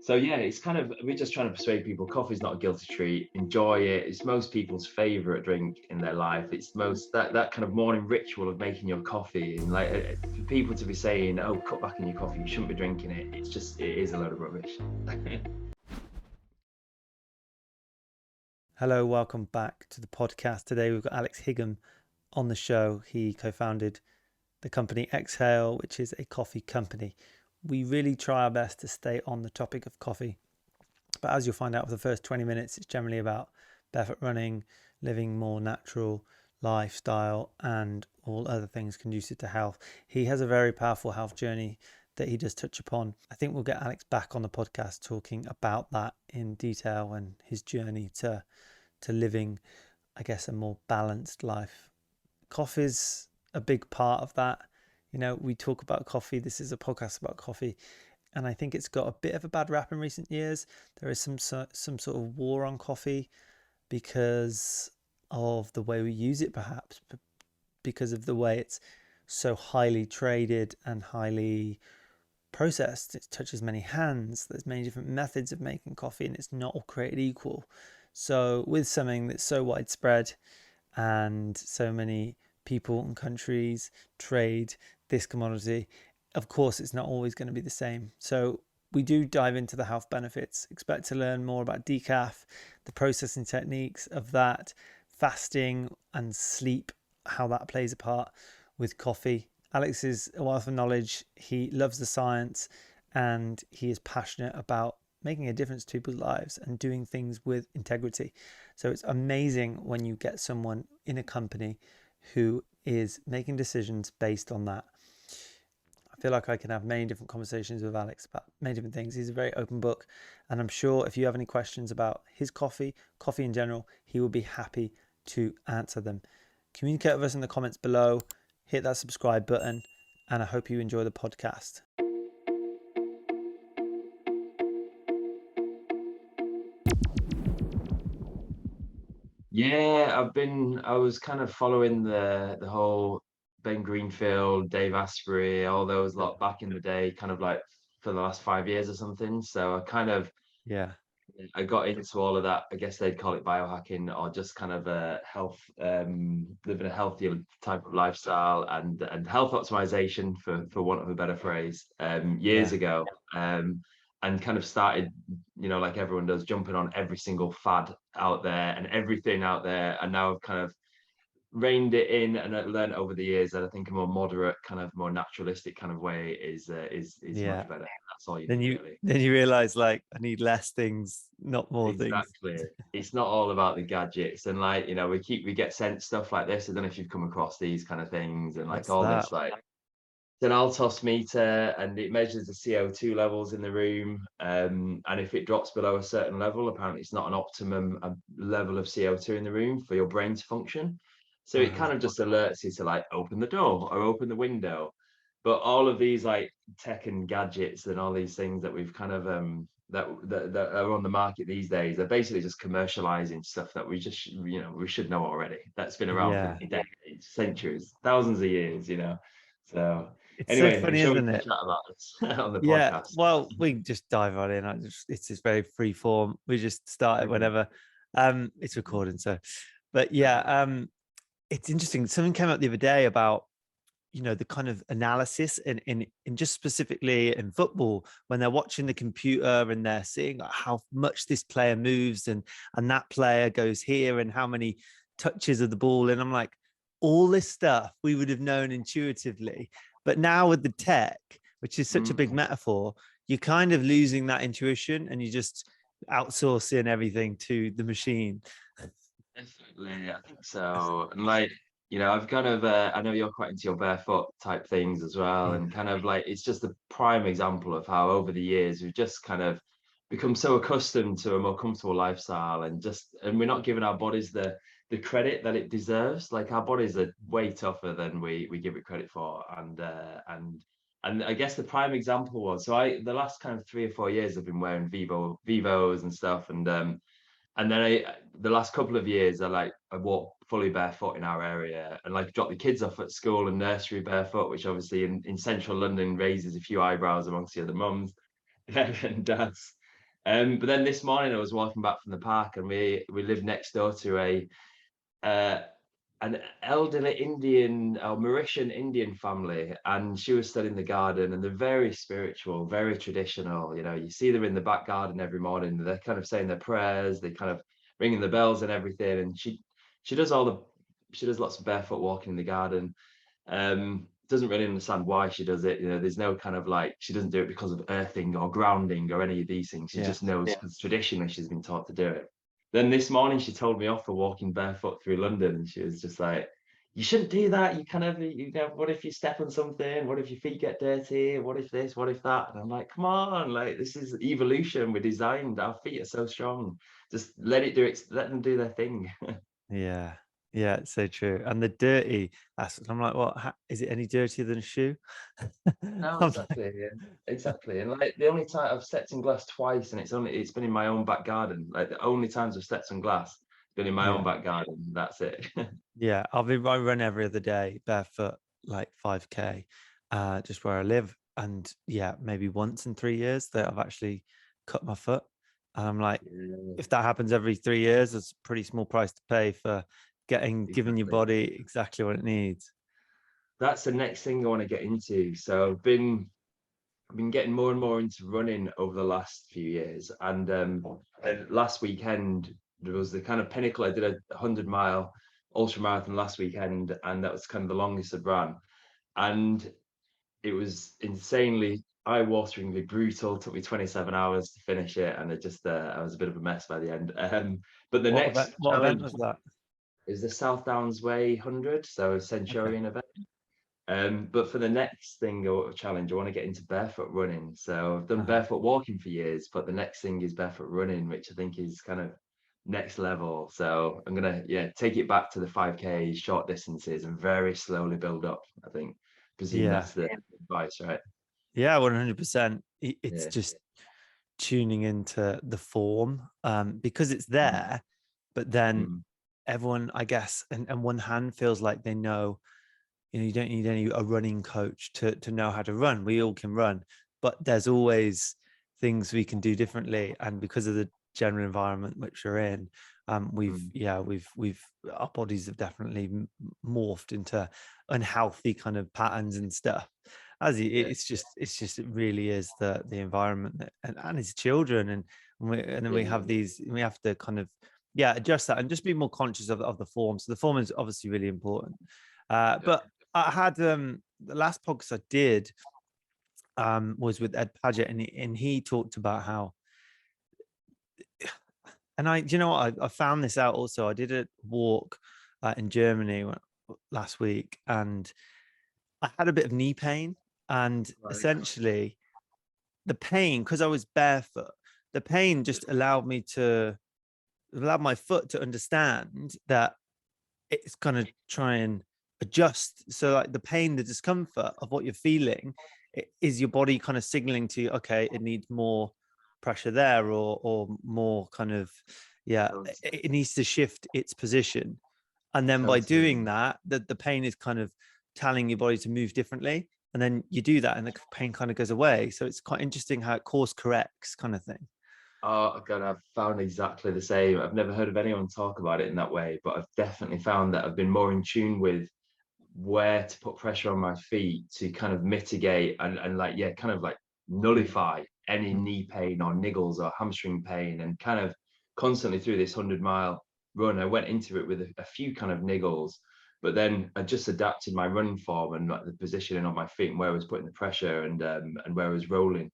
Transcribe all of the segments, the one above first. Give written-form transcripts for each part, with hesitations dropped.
So yeah, it's kind of, we're just trying to persuade people coffee's not a guilty treat. Enjoy it. It's most people's favorite drink in their life. It's most that kind of morning ritual of making your coffee, and like for people to be saying, "Oh, cut back on your coffee. You shouldn't be drinking it." It is a load of rubbish. Hello, welcome back to the podcast. Today we've got Alex Higham on the show. He co-founded the company Exhale, which is a coffee company. We really try our best to stay on the topic of coffee, but as you'll find out for the first 20 minutes, it's generally about barefoot running, living more natural lifestyle, and all other things conducive to health. He has a very powerful health journey that he does touch upon. I think we'll get Alex back on the podcast talking about that in detail and his journey to living, I guess, a more balanced life. Coffee's a big part of that. You know, we talk about coffee. This is a podcast about coffee, and I think it's got a bit of a bad rap in recent years. There is some sort of war on coffee because of the way we use it, perhaps, but because of the way it's so highly traded and highly processed. It touches many hands. There's many different methods of making coffee, and it's not all created equal. So with something that's so widespread and so many people and countries trade this commodity, of course, it's not always going to be the same. So we do dive into the health benefits. Expect to learn more about DECAF, the processing techniques of that, fasting and sleep, how that plays a part with coffee. Alex is a wealth of knowledge. He loves the science and he is passionate about making a difference to people's lives and doing things with integrity. So it's amazing when you get someone in a company who is making decisions based on that. I feel like I can have many different conversations with Alex about many different things. He's a very open book, and I'm sure if you have any questions about his coffee in general, he will be happy to answer them. Communicate with us in the comments below, hit that subscribe button, and I hope you enjoy the podcast. Yeah, I was kind of following the whole Ben Greenfield, Dave Asprey, all those lot back in the day, kind of like for the last 5 years or something. So Yeah. I got into all of that. I guess they'd call it biohacking, or just kind of a health, living a healthier type of lifestyle, and health optimization, for want of a better phrase, years Yeah. ago. And kind of started, like everyone does, jumping on every single fad out there and everything out there. And now I've kind of reined it in, and I've learned over the years that I think a more moderate, kind of more naturalistic kind of way is Yeah. much better. That's all you Then need, you really. then you realize, like, I need less things, not more things. Exactly. It's not all about the gadgets, and like, we get sent stuff like this. I don't know if you've come across these kind of things, and like What's all that? this, like it's an Altos meter, and it measures the CO2 levels in the room. And if it drops below a certain level, apparently it's not an optimum level of CO2 in the room for your brain to function. So it Uh-huh. kind of just alerts you to like open the door or open the window. But all of these like tech and gadgets and all these things that we've kind of that are on the market these days are basically just commercializing stuff that we should know already. That's been around for Yeah. decades, centuries, thousands of years. So It's so anyway, I'm funny, sure we isn't can it? chat about this on the Yeah. podcast. Well, we can just dive right in. It's just very free form. We just start it Okay. whenever it's recording. So, but yeah, it's interesting. Something came up the other day about, the kind of analysis in just specifically in football, when they're watching the computer and they're seeing how much this player moves and that player goes here and how many touches of the ball. And I'm like, all this stuff we would have known intuitively, but now with the tech, which is such a big Mm, metaphor, you're kind of losing that intuition and you just outsourcing everything to the machine. definitely, I think so. And like, I've kind of, I know you're quite into your barefoot type things as well, Yeah. and kind of like it's just a prime example of how over the years we've just kind of become so accustomed to a more comfortable lifestyle, and we're not giving our bodies the credit that it deserves. Like our bodies are way tougher than we give it credit for, and I guess the prime example was, so the last kind of 3 or 4 years I've been wearing Vivos and stuff, and then the last couple of years, I walk fully barefoot in our area, and like drop the kids off at school and nursery barefoot, which obviously in central London raises a few eyebrows amongst the other mums and dads. But then this morning I was walking back from the park, and we live next door to uh, an elderly Indian or Mauritian Indian family, and she was still in the garden, and they're very spiritual, very traditional. You know, you see them in the back garden every morning. They're kind of saying their prayers, they kind of ringing the bells and everything. And she does she does lots of barefoot walking in the garden. Doesn't really understand why she does it. You know, there's no kind of like, she doesn't do it because of earthing or grounding or any of these things. She Yeah. just knows because traditionally she's been taught to do it. Then this morning she told me off for walking barefoot through London, and she was just like, "You shouldn't do that. You kind of, you know, what if you step on something? What if your feet get dirty? What if this? What if that?" And I'm like, "Come on, like this is evolution. We're designed. Our feet are so strong. Just let it do it. Let them do their thing." Yeah. Yeah, it's so true. And the dirty, I'm like, what, is it any dirtier than a shoe? No, I'm like, exactly. Yeah, exactly. And like the only time I've stepped in glass twice, and it's been in my own back garden. Like the only times I've stepped on glass, it's been in my own yeah. back garden. That's it. Yeah, I run every other day barefoot, like 5K, just where I live. And yeah, maybe once in 3 years that I've actually cut my foot. And I'm like, Yeah, if that happens every 3 years, it's a pretty small price to pay for giving your exactly. body exactly what it needs. That's the next thing I want to get into. So I've been getting more and more into running over the last few years, and last weekend there was the kind of pinnacle. I did a 100-mile ultra marathon last weekend, and that was kind of the longest I've ran, and it was insanely eye-wateringly brutal. It took me 27 hours to finish it, and I was a bit of a mess by the end. But the next What event challenge was that? is the South Downs Way 100, so a Okay. Centurion event. But for the next thing or challenge, I want to get into barefoot running. So I've done Uh-huh. barefoot walking for years, but the next thing is barefoot running, which I think is kind of next level. So I'm gonna, yeah, take it back to the 5K short distances and very slowly build up. I think, presume Yeah. that's the advice, right? Yeah, 100%. It's Yeah. just tuning into the form, because it's Mm, there, but then mm, everyone, I guess, and one hand feels like they know, you don't need a running coach to know how to run. We all can run, but there's always things we can do differently. And because of the general environment which we're in, mm. we've our bodies have definitely morphed into unhealthy kind of patterns and stuff. Yeah. It's just it really is the environment and it's children, and then we have Yeah. these, we have to kind of, yeah, adjust that and just be more conscious of the form. So the form is obviously really important. But I had the last podcast I did was with Ed Paget, and he talked about how, and do you know what, I found this out also. I did a walk in Germany last week, and I had a bit of knee pain, and Right. essentially the pain, because I was barefoot, the pain just allowed my foot to understand that it's going to try and adjust. So like the pain, the discomfort of what you're feeling, is your body kind of signaling to you, okay, it needs more pressure there, or more kind of, yeah, Totally. it needs to shift its position. And then by Totally. doing that, the pain is kind of telling your body to move differently. And then you do that and the pain kind of goes away. So it's quite interesting how it course corrects kind of thing. Oh, God, I've found exactly the same. I've never heard of anyone talk about it in that way, but I've definitely found that I've been more in tune with where to put pressure on my feet to kind of mitigate and like, yeah, kind of like nullify any Mm. knee pain or niggles or hamstring pain. And kind of constantly through this 100-mile run, I went into it with a few kind of niggles, but then I just adapted my running form and like the positioning on my feet and where I was putting the pressure and where I was rolling.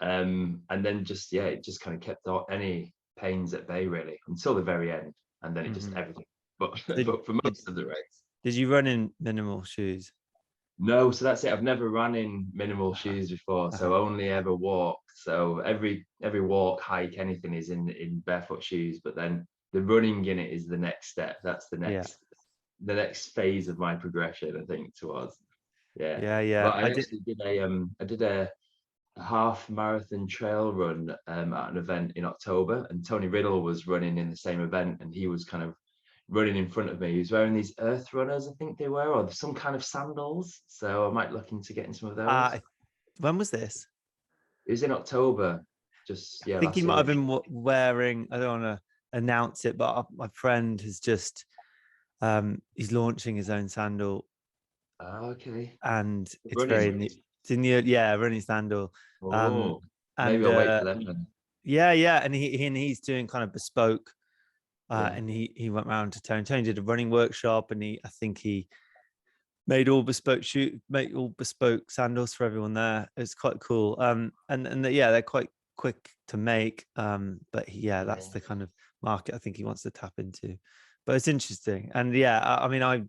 And then just, yeah, it just kind of kept all, any pains at bay really until the very end. And then it just Mm-hmm. everything. But Did, but for did most of the race. did you run in minimal shoes? No, so that's it. I've never run in minimal Uh-huh. shoes before, Uh-huh. so only ever walked. So every walk, hike, anything is in barefoot shoes. But then the running in it is the next step. That's Yeah. the next phase of my progression, I think, towards. Yeah. Yeah, yeah. But I I did. actually did I did a half marathon trail run at an event in October, and Tony Riddle was running in the same event, and he was kind of running in front of me. He was wearing these earth runners, I think they were, or some kind of sandals. So I might look into getting some of those. When was this? It was in October. just, I yeah, think he last might year. have been wearing, I don't want to announce it, but my friend has just, he's launching his own sandal, Okay. and it's very Running. in the, it's in the, yeah, running sandal. Oh, maybe And I'll wait for them then. yeah, and he's doing kind of bespoke. Yeah. And he went around to Tony did a running workshop, and I think he made all bespoke sandals for everyone there. It's quite cool. Yeah, they're quite quick to make. But that's Yeah. the kind of market I think he wants to tap into. But it's interesting. And yeah, I mean, I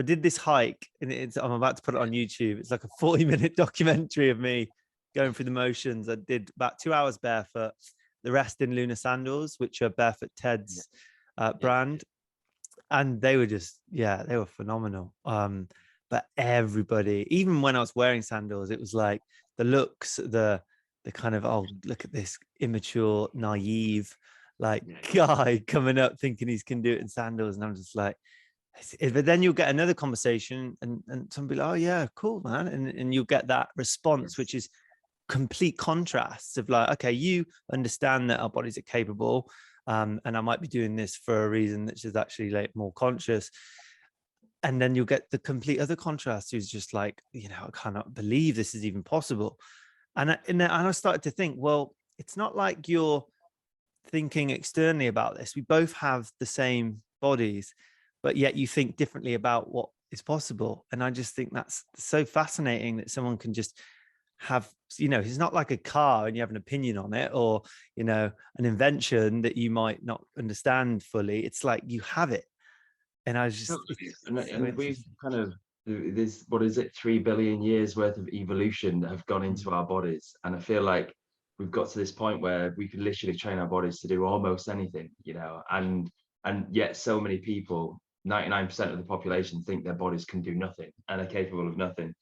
did this hike, and I'm about to put it on YouTube. It's like a 40-minute documentary of me going through the motions. I did about 2 hours barefoot, the rest in Lunar sandals, which are Barefoot Yeah. Ted's Yeah. brand. And they were just, yeah, they were phenomenal. But everybody, even when I was wearing sandals, it was like the looks, the kind of, oh, look at this immature, naive, like Yeah. guy coming up thinking he's can do it in sandals. And I'm just like, but then you'll get another conversation, and somebody like, oh yeah, cool, man. And you'll get that response, Yes. which is complete contrasts of like, okay, you understand that our bodies are capable, and I might be doing this for a reason that is actually like more conscious. And then you'll get the complete other contrast, who's just like, I cannot believe this is even possible. And I started to think, well, it's not like you're thinking externally about this. We both have the same bodies, but yet you think differently about what is possible. And I just think that's so fascinating that someone can just have, it's not like a car and you have an opinion on it, or, an invention that you might not understand fully. It's like you have it. And I was just, it's Totally. so And we've interesting. kind of, this, what is it, 3 billion years worth of evolution that have gone Mm. into our bodies. And I feel like we've got to this point where we can literally train our bodies to do almost anything, and yet so many people, 99% of the population, think their bodies can do nothing and are capable of nothing.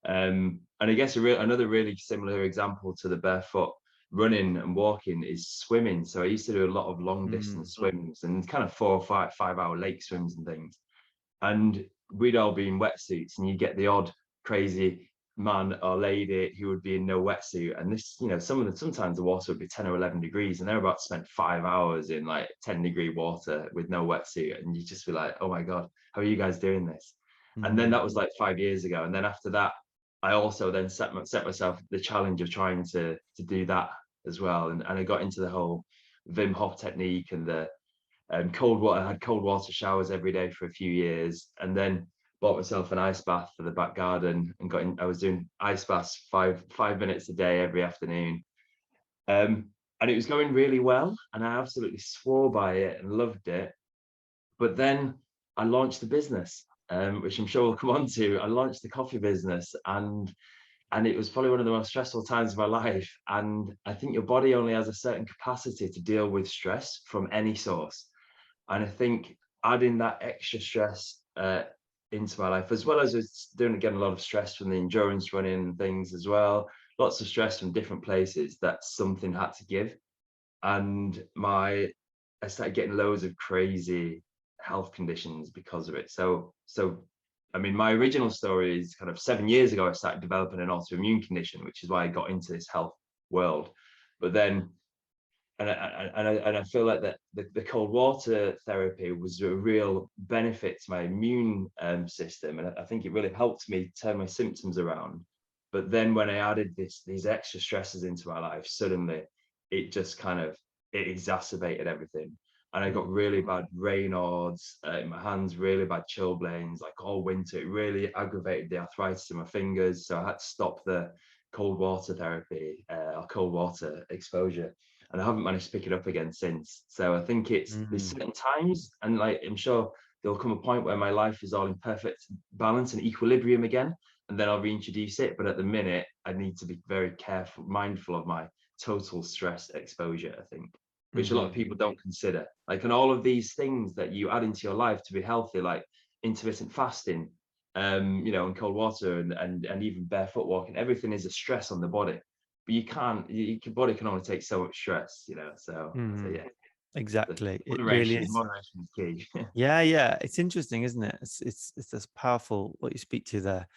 And I guess another really similar example to the barefoot running and walking is swimming. So I used to do a lot of long Mm. distance swims and kind of 4 or 5 hour lake swims and things. And we'd all be in wetsuits, and you get the odd crazy man or lady who would be in no wetsuit. And this, sometimes the water would be 10 or 11 degrees, and they're about to spend 5 hours in like 10-degree water with no wetsuit. And you just be like, oh my God, how are you guys doing this? And then Mm. that was like 5 years ago. And then after that, I also then set myself the challenge of trying to do that as well. And I got into the whole Wim Hof technique and the cold water. I had cold water showers every day for a few years, and then bought myself an ice bath for the back garden and I was doing ice baths 5 minutes a day every afternoon. And it was going really well, and I absolutely swore by it and loved it. But then I launched the business, which I'm sure we'll come on to. I launched the coffee business, and it was probably one of the most stressful times of my life. And I think your body only has a certain capacity to deal with stress from any source. And I think adding that extra stress into my life, as well as it's getting a lot of stress from the endurance running and things as well, lots of stress from different places, that something had to give. And I started getting loads of crazy health conditions because of it. So I mean, my original story is kind of 7 years ago, I started developing an autoimmune condition, which is why I got into this health world. But then, and I feel like that the cold water therapy was a real benefit to my immune system, and I think it really helped me turn my symptoms around. But then when I added these extra stresses into my life, suddenly it just kind of it exacerbated everything. And I got really bad Raynaud's in my hands, really bad chilblains, like all winter. It really aggravated the arthritis in my fingers, so I had to stop the cold water therapy or cold water exposure, and I haven't managed to pick it up again since. So I think there's Mm. certain times, and like I'm sure there'll come a point where my life is all in perfect balance and equilibrium again, and then I'll reintroduce it. But at the minute, I need to be very careful, mindful of my total stress exposure, I think, which a lot of Mm-hmm. people don't consider. Like, and all of these things that you add into your life to be healthy, like intermittent fasting, and cold water and even barefoot walking, everything is a stress on the body. But you can't, your body can only take so much stress, so Mm. yeah, the Exactly. It really moderation is. moderation is key. Yeah. It's interesting, isn't it? It's just powerful what you speak to there,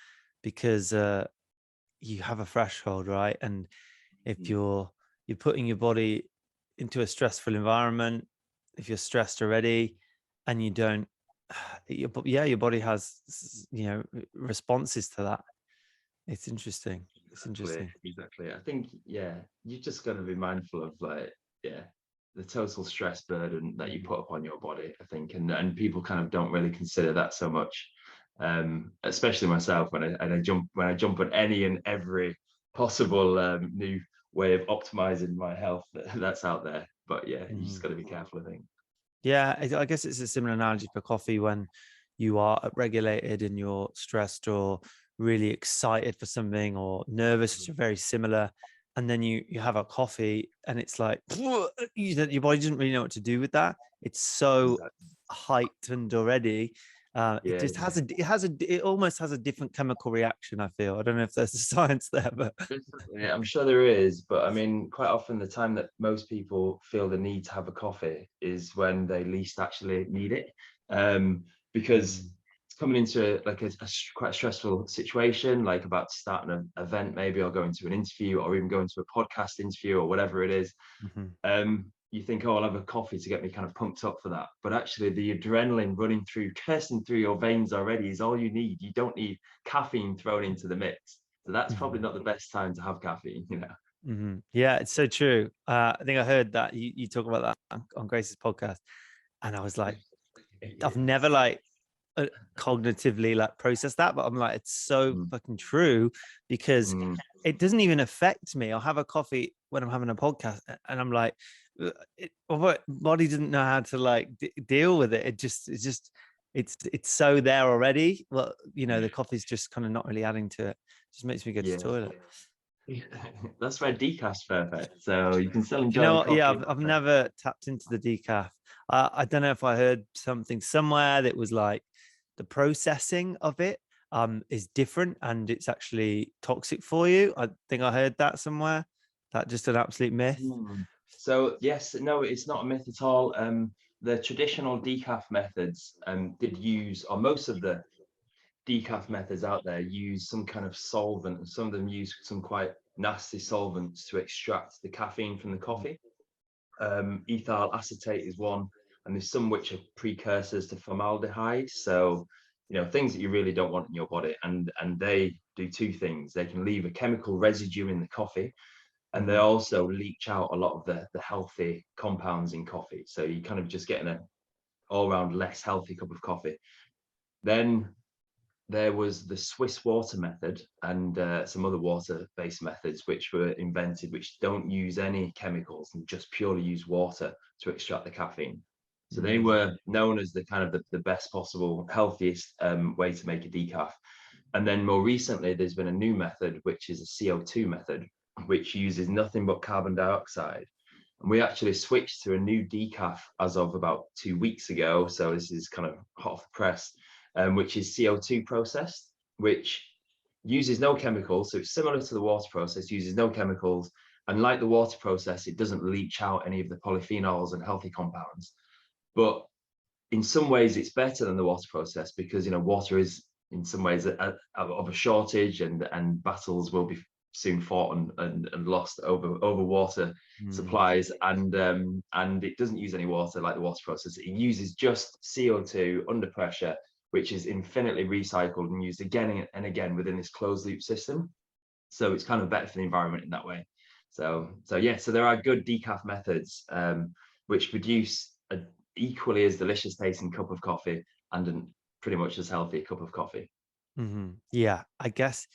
because you have a threshold, right? And if Mm. you're you're putting your body into a stressful environment. If you're stressed already and you don't, your body has, responses to that. It's interesting. It's interesting. Exactly. I think, you just got to be mindful of the total stress burden that you put upon your body, I think, and people kind of don't really consider that so much. Especially myself when I jump on any and every possible new way of optimizing my health that's out there. But yeah, you just got to be careful, I think. Yeah, I guess it's a similar analogy for coffee. When you are upregulated and you're stressed or really excited for something or nervous, it's very similar. And then you have a coffee and it's like your body doesn't really know what to do with that. It's so Exactly. heightened already. It Yeah, just it almost has a different chemical reaction, I feel. I don't know if there's a science there, but yeah, I'm sure there is, but I mean, quite often the time that most people feel the need to have a coffee is when they least actually need it, because it's coming into quite a stressful situation, like about to start an event maybe, or going to an interview, or even going to a podcast interview, or whatever it is. Mhm. You think, oh, I'll have a coffee to get me kind of pumped up for that. But actually, the adrenaline coursing through your veins already is all you need. You don't need caffeine thrown into the mix. So that's probably Mhm. not the best time to have caffeine, Yeah, it's so true. I think I heard that you talk about that on Grace's podcast, and I was like, I've never cognitively processed that, but I'm like, it's so Mm, fucking true because mm, it doesn't even affect me. I'll have a coffee when I'm having a podcast, and I'm like, my body doesn't know how to deal with it. It's so there already. Well, the coffee's just kind of not really adding to it. Just makes me go to the yeah. toilet. That's where decaf's perfect. So you can still You enjoy know the what? Yeah, coffee. I've never tapped into the decaf. I don't know if I heard something somewhere that was like the processing of it is different and it's actually toxic for you. I think I heard that somewhere. That just an absolute myth. So yes, no, it's not a myth at all. The traditional decaf methods did use, or most of the decaf methods out there use some kind of solvent, and some of them use some quite nasty solvents to extract the caffeine from the coffee. Ethyl acetate is one, and there's some which are precursors to formaldehyde. So, things that you really don't want in your body, and they do two things. They can leave a chemical residue in the coffee, and they Mhm. also leach out a lot of the healthy compounds in coffee. So you kind of just getting an all-round less healthy cup of coffee. Then there was the Swiss water method and some other water-based methods which were invented, which don't use any chemicals and just purely use water to extract the caffeine. So they Mm. were known as the kind of the best possible, healthiest way to make a decaf. And then more recently, there's been a new method, which is a CO2 method, which uses nothing but carbon dioxide. And we actually switched to a new decaf as of about 2 weeks ago. So this is kind of hot off the press, which is CO2 processed, which uses no chemicals. So it's similar to the water process, uses no chemicals. And like the water process, it doesn't leach out any of the polyphenols and healthy compounds. But in some ways, it's better than the water process because water is in some ways of a shortage, and battles will be soon fought and lost over water Mm. supplies, and it doesn't use any water like the water process. It uses just CO2 under pressure, which is infinitely recycled and used again and again within this closed loop system. So it's kind of better for the environment in that way. So there are good decaf methods which produce a equally as delicious tasting cup of coffee and a pretty much as healthy cup of coffee. Yeah, I guess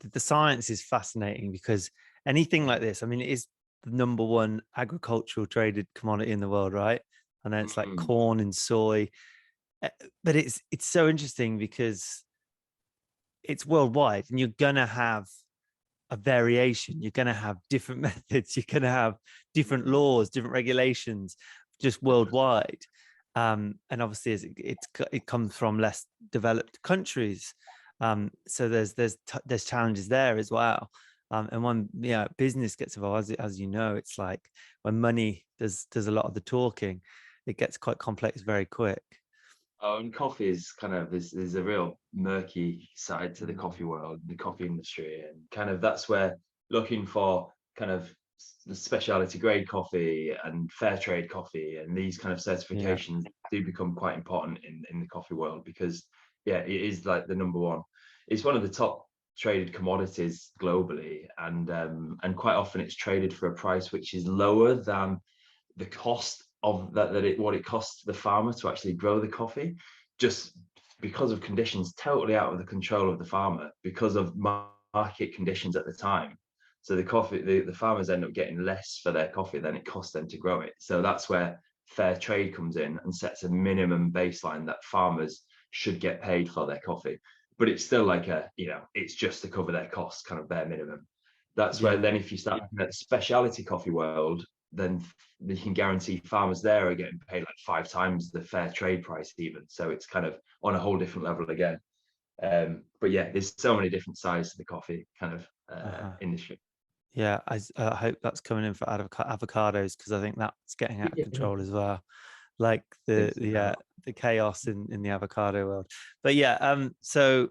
the science is fascinating because anything like this, I mean, it is the number one agricultural traded commodity in the world, right? And then it's like Mm, corn and soy. Uh, But it's so interesting because it's worldwide and you're gonna have a variation. You're gonna have different methods, you're gonna have different mm, laws, different regulations, just worldwide. And obviously as it comes from less developed countries. So there's challenges there as well. And when business gets involved, as you know, it's like when money does a lot of the talking, it gets quite complex very quick. Oh, and coffee is kind of there's a real murky side to the coffee world, the coffee industry, and kind of that's where looking for kind of the specialty grade coffee and fair trade coffee, and these kind of Yeah. certifications do become quite important in the coffee world, because yeah, it is like the number one. It's one of the top traded commodities globally, and quite often it's traded for a price which is lower than the cost of what it costs the farmer to actually grow the coffee, just because of conditions totally out of the control of the farmer, because of market conditions at the time. So the farmers end up getting less for their coffee than it costs them to grow it. So that's where fair trade comes in and sets a minimum baseline that farmers should get paid for their coffee. But it's still like it's just to cover their costs, kind of bare minimum. That's where Yeah. then if you start looking at the specialty coffee world, then you can guarantee farmers there are getting paid like 5 times the fair trade price even. So it's kind of on a whole different level again. But yeah, there's so many different sides to the coffee kind of Uh-huh. industry. Yeah, I hope that's coming in for avocados, because I think that's getting out of control as well. Like the chaos in the avocado world. But yeah, so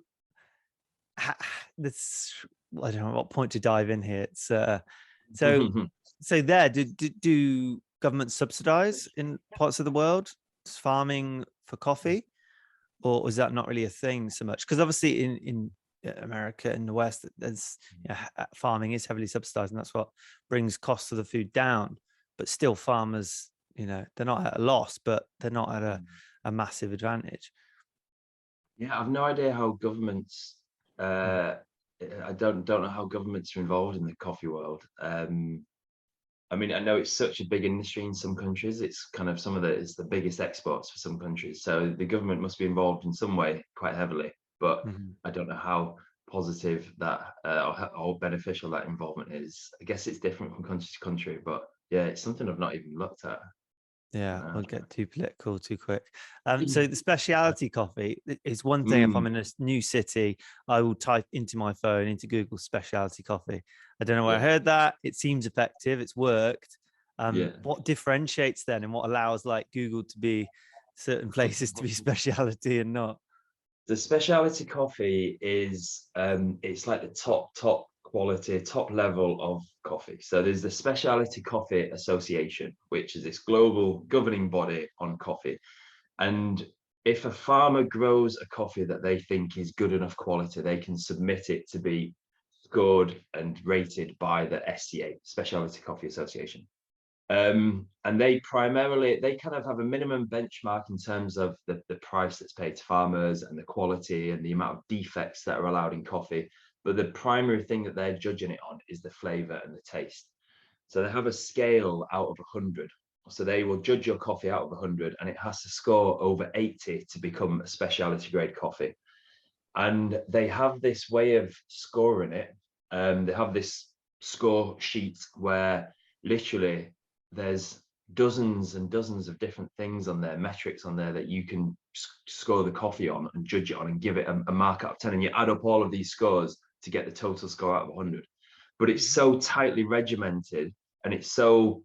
this, I don't know what point to dive in here. It's so there, do governments subsidize in parts of the world farming for coffee, or was that not really a thing so much? Because obviously in America, in the West, there's farming is heavily subsidized, and that's what brings costs of the food down. But still, farmers, they're not at a loss, but they're not at a massive advantage. Yeah, I've no idea how governments. I don't know how governments are involved in the coffee world. I mean, I know it's such a big industry in some countries. It's kind of it's the biggest exports for some countries. So the government must be involved in some way quite heavily. But Mhm. I don't know how positive that or beneficial that involvement is. I guess it's different from country to country. But yeah, it's something I've not even looked at. Yeah, Uh, we'll get too political too quick. So the specialty coffee is one thing. If I'm mm, in a new city, I will type into my phone, into Google, specialty coffee. I don't know where I yeah, heard that. It seems effective. It's worked. yeah. What differentiates then, and what allows like Google to be certain places to be specialty and not? The specialty coffee is it's like the top quality, top level of coffee. So there's the Specialty Coffee Association, which is this global governing body on coffee. And if a farmer grows a coffee that they think is good enough quality, they can submit it to be scored and rated by the SCA, Specialty Coffee Association. And they kind of have a minimum benchmark in terms of the price that's paid to farmers and the quality and the amount of defects that are allowed in coffee. But the primary thing that they're judging it on is the flavor and the taste. So they have a scale out of 100. So they will judge your coffee out of 100, and it has to score over 80 to become a specialty grade coffee. And they have this way of scoring it. They have this score sheet where literally there's dozens and dozens of different things on there, metrics on there that you can score the coffee on and judge it on and give it a mark out of 10. And you add up all of these scores to get the total score out of 100. But it's so tightly regimented, and it's so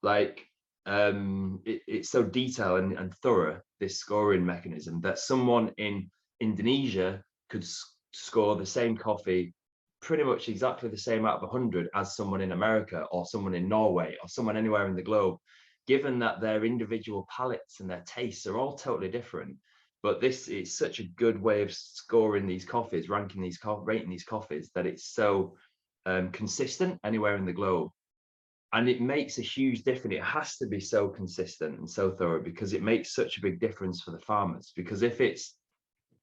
like it's so detailed and thorough, this scoring mechanism, that someone in Indonesia could score the same coffee pretty much exactly the same out of 100 as someone in America or someone in Norway or someone anywhere in the globe, given that their individual palates and their tastes are all totally different. But this is such a good way of scoring these coffees, rating these coffees, that it's so consistent anywhere in the globe. And it makes a huge difference. It has to be so consistent and so thorough, because it makes such a big difference for the farmers. Because if it's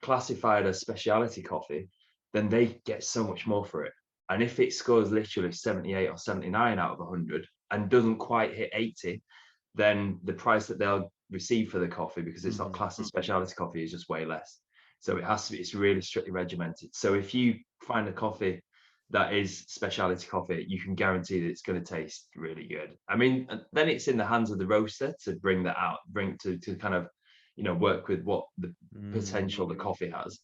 classified as specialty coffee, then they get so much more for it. And if it scores literally 78 or 79 out of 100 and doesn't quite hit 80, then the price that they'll receive for the coffee, because it's not classed as specialty coffee, is just way less. So it's really strictly regimented. So if you find a coffee that is specialty coffee, you can guarantee that it's going to taste really good. I mean, then it's in the hands of the roaster to bring that out, to kind of work with what the potential the coffee has.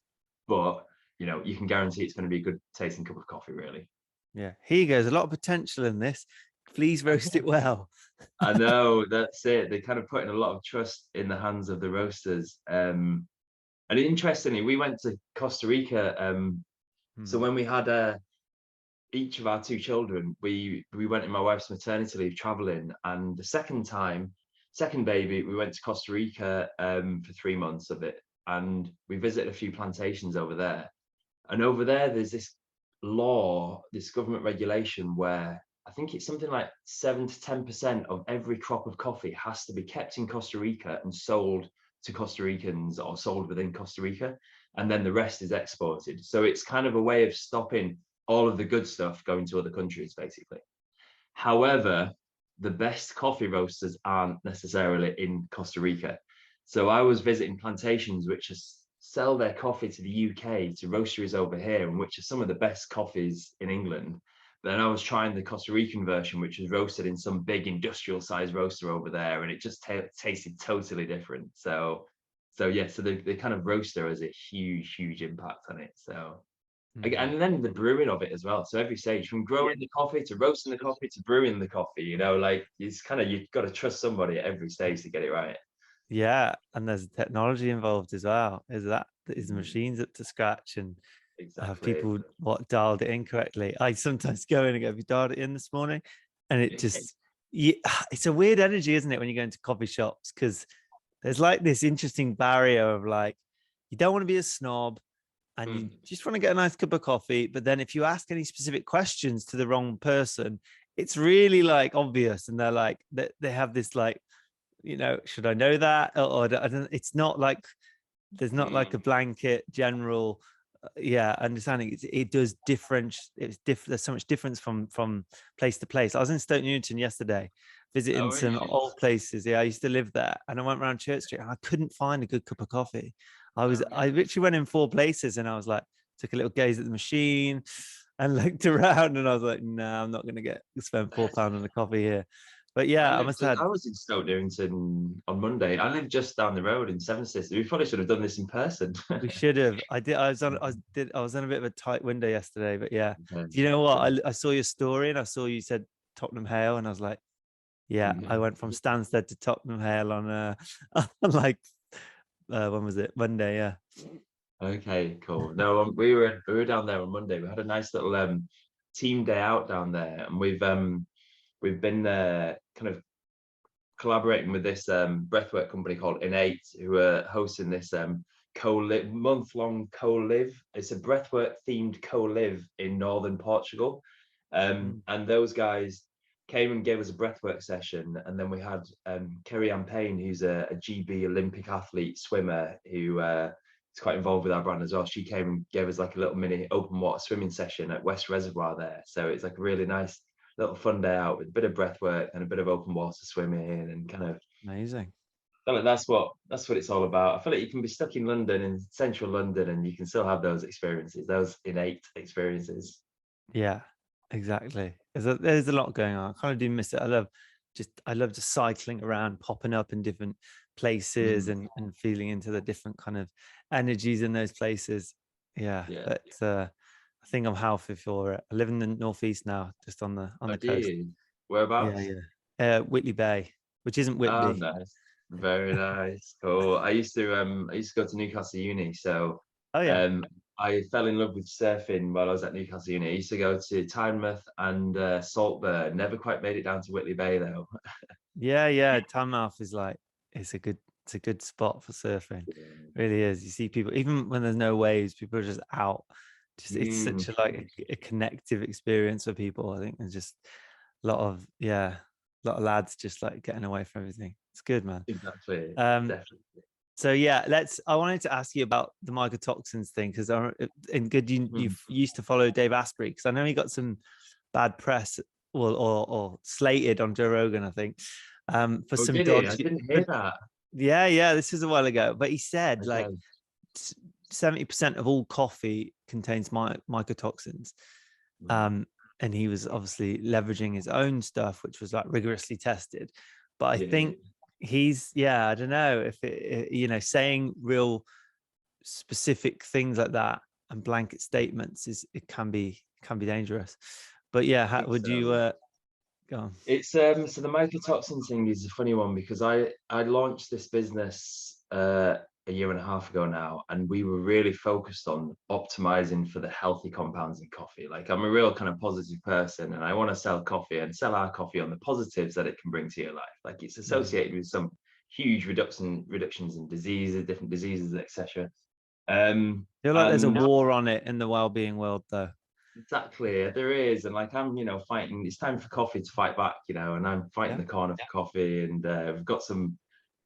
But you can guarantee it's going to be a good tasting cup of coffee, really. Yeah, here you go. There's a lot of potential in this. Please roast it well. I know, that's it. They're kind of putting a lot of trust in the hands of the roasters. And interestingly, we went to Costa Rica. So when we had each of our two children, we went in my wife's maternity leave traveling, and the second baby, we went to Costa Rica for 3 months of it, and we visited a few plantations over there. And over there, there's this law, this government regulation where I think it's something like 7 to 10% of every crop of coffee has to be kept in Costa Rica and sold to Costa Ricans or sold within Costa Rica. And then the rest is exported. So it's kind of a way of stopping all of the good stuff going to other countries, basically. However, the best coffee roasters aren't necessarily in Costa Rica. So I was visiting plantations which sell their coffee to the UK, to roasteries over here, and which are some of the best coffees in England. Then I was trying the Costa Rican version, which was roasted in some big industrial size roaster over there, and it just tasted totally different. So yeah, so the kind of roaster has a huge impact on it. So and then the brewing of it as well. So every stage, from growing the coffee to roasting the coffee to brewing the coffee, you know, like it's kind of, you've got to trust somebody at every stage to get it right. Yeah, and there's technology involved as well. Is the machines up to scratch, and Exactly. people what dialed it in correctly. I sometimes go in and go, "Have you dialed it in this morning?" And it just, yeah, it's a weird energy, isn't it, when you go into coffee shops? Because there's like this interesting barrier of like, you don't want to be a snob, and you just want to get a nice cup of coffee. But then if you ask any specific questions to the wrong person, it's really like obvious, and they're like, they have this like, you know, should I know that? Or I don't, it's not like, there's not like a blanket general, understanding. It does different. There's so much difference from place to place. I was in Stoke Newington yesterday, visiting some old places. Yeah, I used to live there, and I went around Church Street, and I couldn't find a good cup of coffee. I literally went in 4 places, and I was like, took a little gaze at the machine, and looked around, and I was like, no, I'm not going to spend £4 on a coffee here. But yeah, I was in Stoke Newington on Monday. I live just down the road in Seven Sisters. We probably should have done this in person. we should have. I did. I was on. I was on a bit of a tight window yesterday, but yeah. Do you know what? I saw your story, and I saw you said Tottenham Hale, and I was like, yeah. I went from Stansted to Tottenham Hale on like when was it? Monday, yeah. Okay, cool. No, we were down there on Monday. We had a nice little team day out down there, and we've been kind of collaborating with this breathwork company called Innate, who are hosting this month-long co-live. It's a breathwork themed co-live in northern Portugal, and those guys came and gave us a breathwork session, and then we had Kerry-Ann Payne, who's a GB Olympic athlete swimmer who is quite involved with our brand as well. She came and gave us like a little mini open water swimming session at West Reservoir there. So it's like a really nice little fun day out with a bit of breath work and a bit of open water swimming, and kind of amazing. I feel like that's what it's all about. I feel like you can be stuck in London, in central London, and you can still have those experiences, those innate experiences. Yeah, exactly. There's a lot going on. I kind of do miss it. I love just cycling around, popping up in different places, and feeling into the different kind of energies in those places. Yeah. But I think I'm healthy for it. I live in the northeast now, just on the coast. Whereabouts? Yeah. Whitley Bay, which isn't Oh, Whitby. nice. Very nice. Cool. I used to go to Newcastle Uni, so Oh yeah. I fell in love with surfing while I was at Newcastle Uni. I used to go to Tynemouth and Saltburn. Never quite made it down to Whitley Bay though. Yeah. Tynemouth is like, it's a good spot for surfing. It really is. You see people, even when there's no waves, people are just out. It's such a connective experience for people. I think there's just a lot of lads just like getting away from everything. It's good, man. Exactly. Definitely. So yeah, I wanted to ask you about the mycotoxins thing, because you used to follow Dave Asprey, because I know he got some bad press or slated on Joe Rogan, I think, for some dodgy. I didn't hear that. Yeah, this was a while ago, but he said like 70% of all coffee contains mycotoxins. And he was obviously leveraging his own stuff, which was like rigorously tested. But I think he's, I don't know if saying real specific things like that and blanket statements it can be dangerous. But yeah, how would you go on? It's so the mycotoxin thing is a funny one, because I launched this business a year and a half ago now, and we were really focused on optimizing for the healthy compounds in coffee. Like, I'm a real kind of positive person, and I want to sell coffee and sell our coffee on the positives that it can bring to your life. Like, it's associated with some huge reductions in diseases, different diseases, etc. I feel like there's a And war on it in the well-being world, though. exactly, there is. And like, I'm, fighting, it's time for coffee to fight back, and I'm fighting Yeah. the corner for coffee. And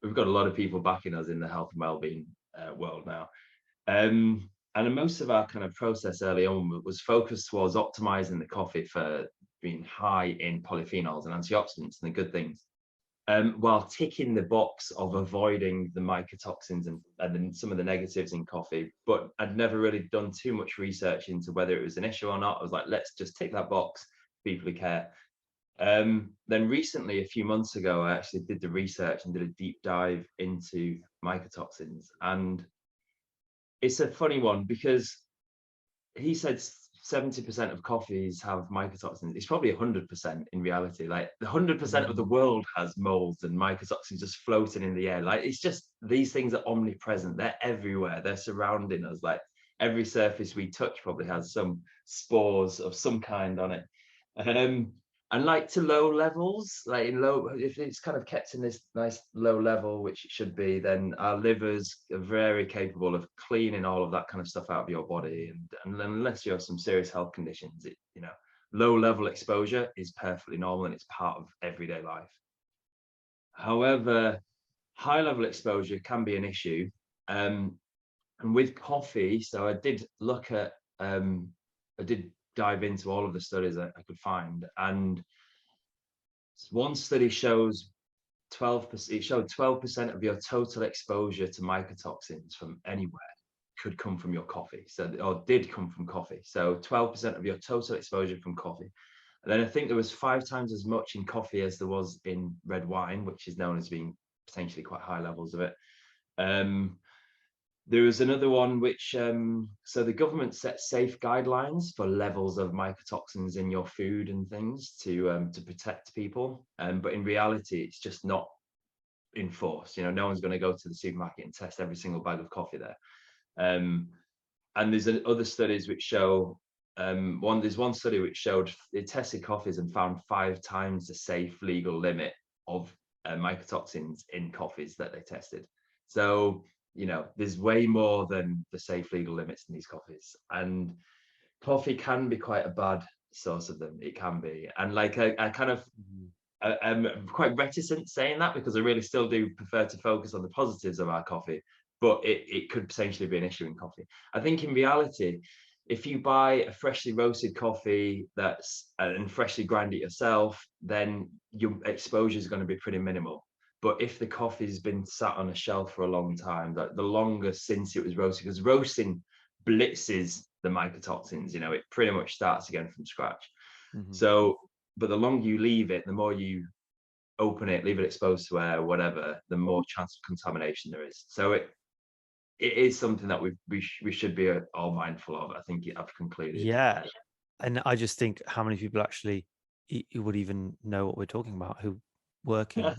we've got a lot of people backing us in the health and well-being world now. And most of our kind of process early on was focused towards optimizing the coffee for being high in polyphenols and antioxidants and the good things, while ticking the box of avoiding the mycotoxins and then some of the negatives in coffee. But I'd never really done too much research into whether it was an issue or not. I was like, let's just tick that box, people who care. Then recently, a few months ago, I actually did the research and did a deep dive into mycotoxins. And it's a funny one because he said 70% of coffees have mycotoxins. It's probably 100% in reality. Like, the 100% of the world has molds and mycotoxins just floating in the air. Like, it's just, these things are omnipresent. They're everywhere. They're surrounding us. Like, every surface we touch probably has some spores of some kind on it. And like, to low levels, like if it's kind of kept in this nice low level, which it should be, then our livers are very capable of cleaning all of that kind of stuff out of your body. And unless you have some serious health conditions, low level exposure is perfectly normal and it's part of everyday life. However, high level exposure can be an issue. And with coffee, so I did dive into all of the studies I could find, and one study shows 12%. It showed 12% of your total exposure to mycotoxins from anywhere could come from your coffee. So, or did come from coffee. So 12% of your total exposure from coffee. And then I think there was 5 times as much in coffee as there was in red wine, which is known as being potentially quite high levels of it. There was another one which, so the government set safe guidelines for levels of mycotoxins in your food and things to protect people. But in reality, it's just not enforced. No one's going to go to the supermarket and test every single bag of coffee there. And there's other studies which show, there's one study which showed it tested coffees and found 5 times the safe legal limit of mycotoxins in coffees that they tested. So, there's way more than the safe legal limits in these coffees. And coffee can be quite a bad source of them. It can be. And like, I'm quite reticent saying that because I really still do prefer to focus on the positives of our coffee, but it could potentially be an issue in coffee. I think in reality, if you buy a freshly roasted coffee and freshly grind it yourself, then your exposure is going to be pretty minimal. But if the coffee's been sat on a shelf for a long time, the longer since it was roasted, because roasting blitzes the mycotoxins, it pretty much starts again from scratch. So, but the longer you leave it, the more you open it, leave it exposed to air, whatever, the more chance of contamination there is. So it is something that we should be all mindful of. I think I've concluded. Yeah. And I just think how many people actually would even know what we're talking about, who work in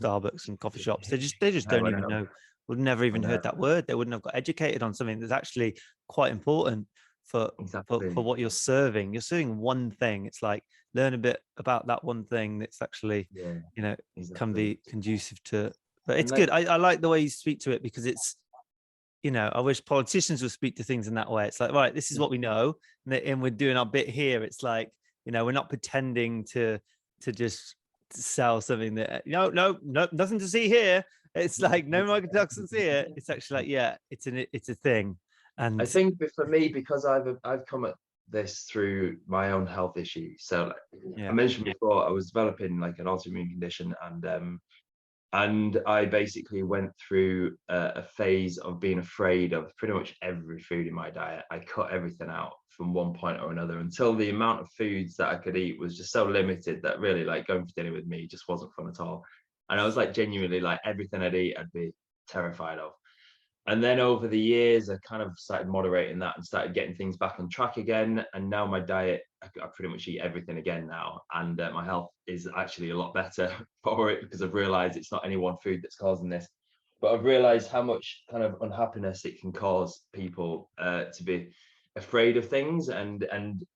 Starbucks and coffee shops. They just don't even know, would never even heard that word. They wouldn't have got educated on something that's actually quite important for what you're serving. You're serving one thing. It's like, learn a bit about that one thing that's actually, can be conducive to, but it's good. I like the way you speak to it, because it's, I wish politicians would speak to things in that way. It's like, right, this is what we know, and we're doing our bit here. It's like, we're not pretending to just sell something that, no, nothing to see here. It's like, no mycotoxins here. It's actually like, yeah, it's a thing. And I think for me, because I've come at this through my own health issues. So I mentioned before, I was developing like an autoimmune condition, and I basically went through a phase of being afraid of pretty much every food in my diet. I cut everything out from one point or another until the amount of foods that I could eat was just so limited that really, like, going for dinner with me just wasn't fun at all. And I was like, genuinely, like, everything I'd eat, I'd be terrified of. And then over the years, I kind of started moderating that and started getting things back on track again. And now my diet, I pretty much eat everything again now. And my health is actually a lot better for it, because I've realized it's not any one food that's causing this. but I've realized how much kind of unhappiness it can cause people to be afraid of things, and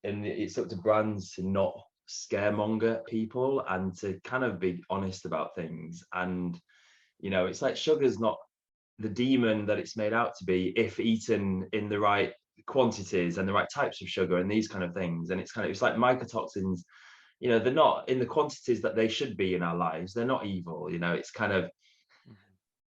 it's up to brands to not scaremonger people and to kind of be honest about things. And it's like sugar's not the demon that it's made out to be if eaten in the right quantities and the right types of sugar and these kind of things. And it's like mycotoxins, they're not in the quantities that they should be in our lives. They're not evil. It's kind of,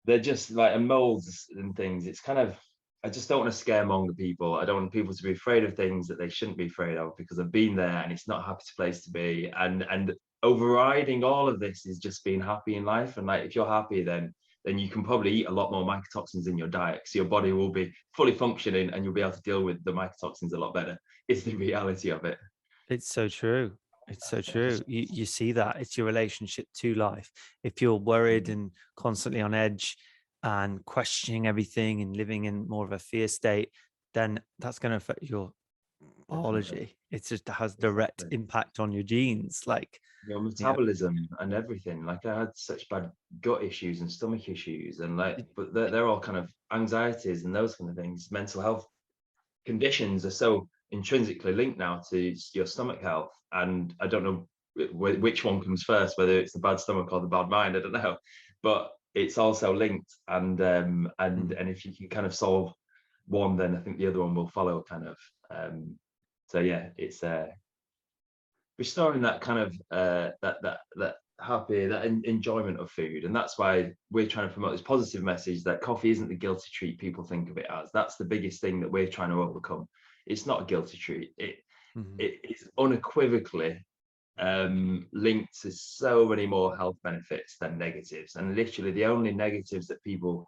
they're just like a molds and things. It's kind of, I just don't want to scaremonger people. I don't want people to be afraid of things that they shouldn't be afraid of, because I've been there and it's not a happy place to be. And overriding all of this is just being happy in life. And like, if you're happy, then you can probably eat a lot more mycotoxins in your diet, so your body will be fully functioning and you'll be able to deal with the mycotoxins a lot better. It's the reality of it. It's so true. It's so true. You see that it's your relationship to life. If you're worried and constantly on edge and questioning everything and living in more of a fear state, then that's going to affect your biology. It just has direct impact on your genes. Like your metabolism and everything. Like, I had such bad gut issues and stomach issues, and like, but they're all kind of anxieties and those kind of things. Mental health conditions are so intrinsically linked now to your stomach health, and I don't know which one comes first, whether it's the bad stomach or the bad mind. I don't know, but it's also linked. And if you can kind of solve one, then I think the other one will follow, kind of. So yeah, it's restoring that kind of that happy, that enjoyment of food. And that's why we're trying to promote this positive message that coffee isn't the guilty treat people think of it as. That's the biggest thing that we're trying to overcome. It's not a guilty treat. It is unequivocally linked to so many more health benefits than negatives. And literally the only negatives that people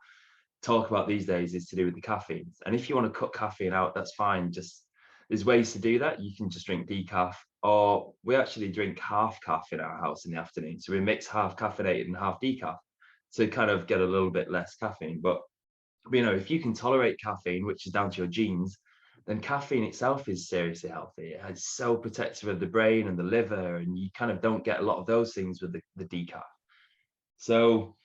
talk about these days is to do with the caffeine. And if you want to cut caffeine out, that's fine. Just, there's ways to do that. You can just drink decaf, or we actually drink half caff in our house in the afternoon. So we mix half caffeinated and half decaf to kind of get a little bit less caffeine. But if you can tolerate caffeine, which is down to your genes, then caffeine itself is seriously healthy. It's so protective of the brain and the liver, and you kind of don't get a lot of those things with the decaf. So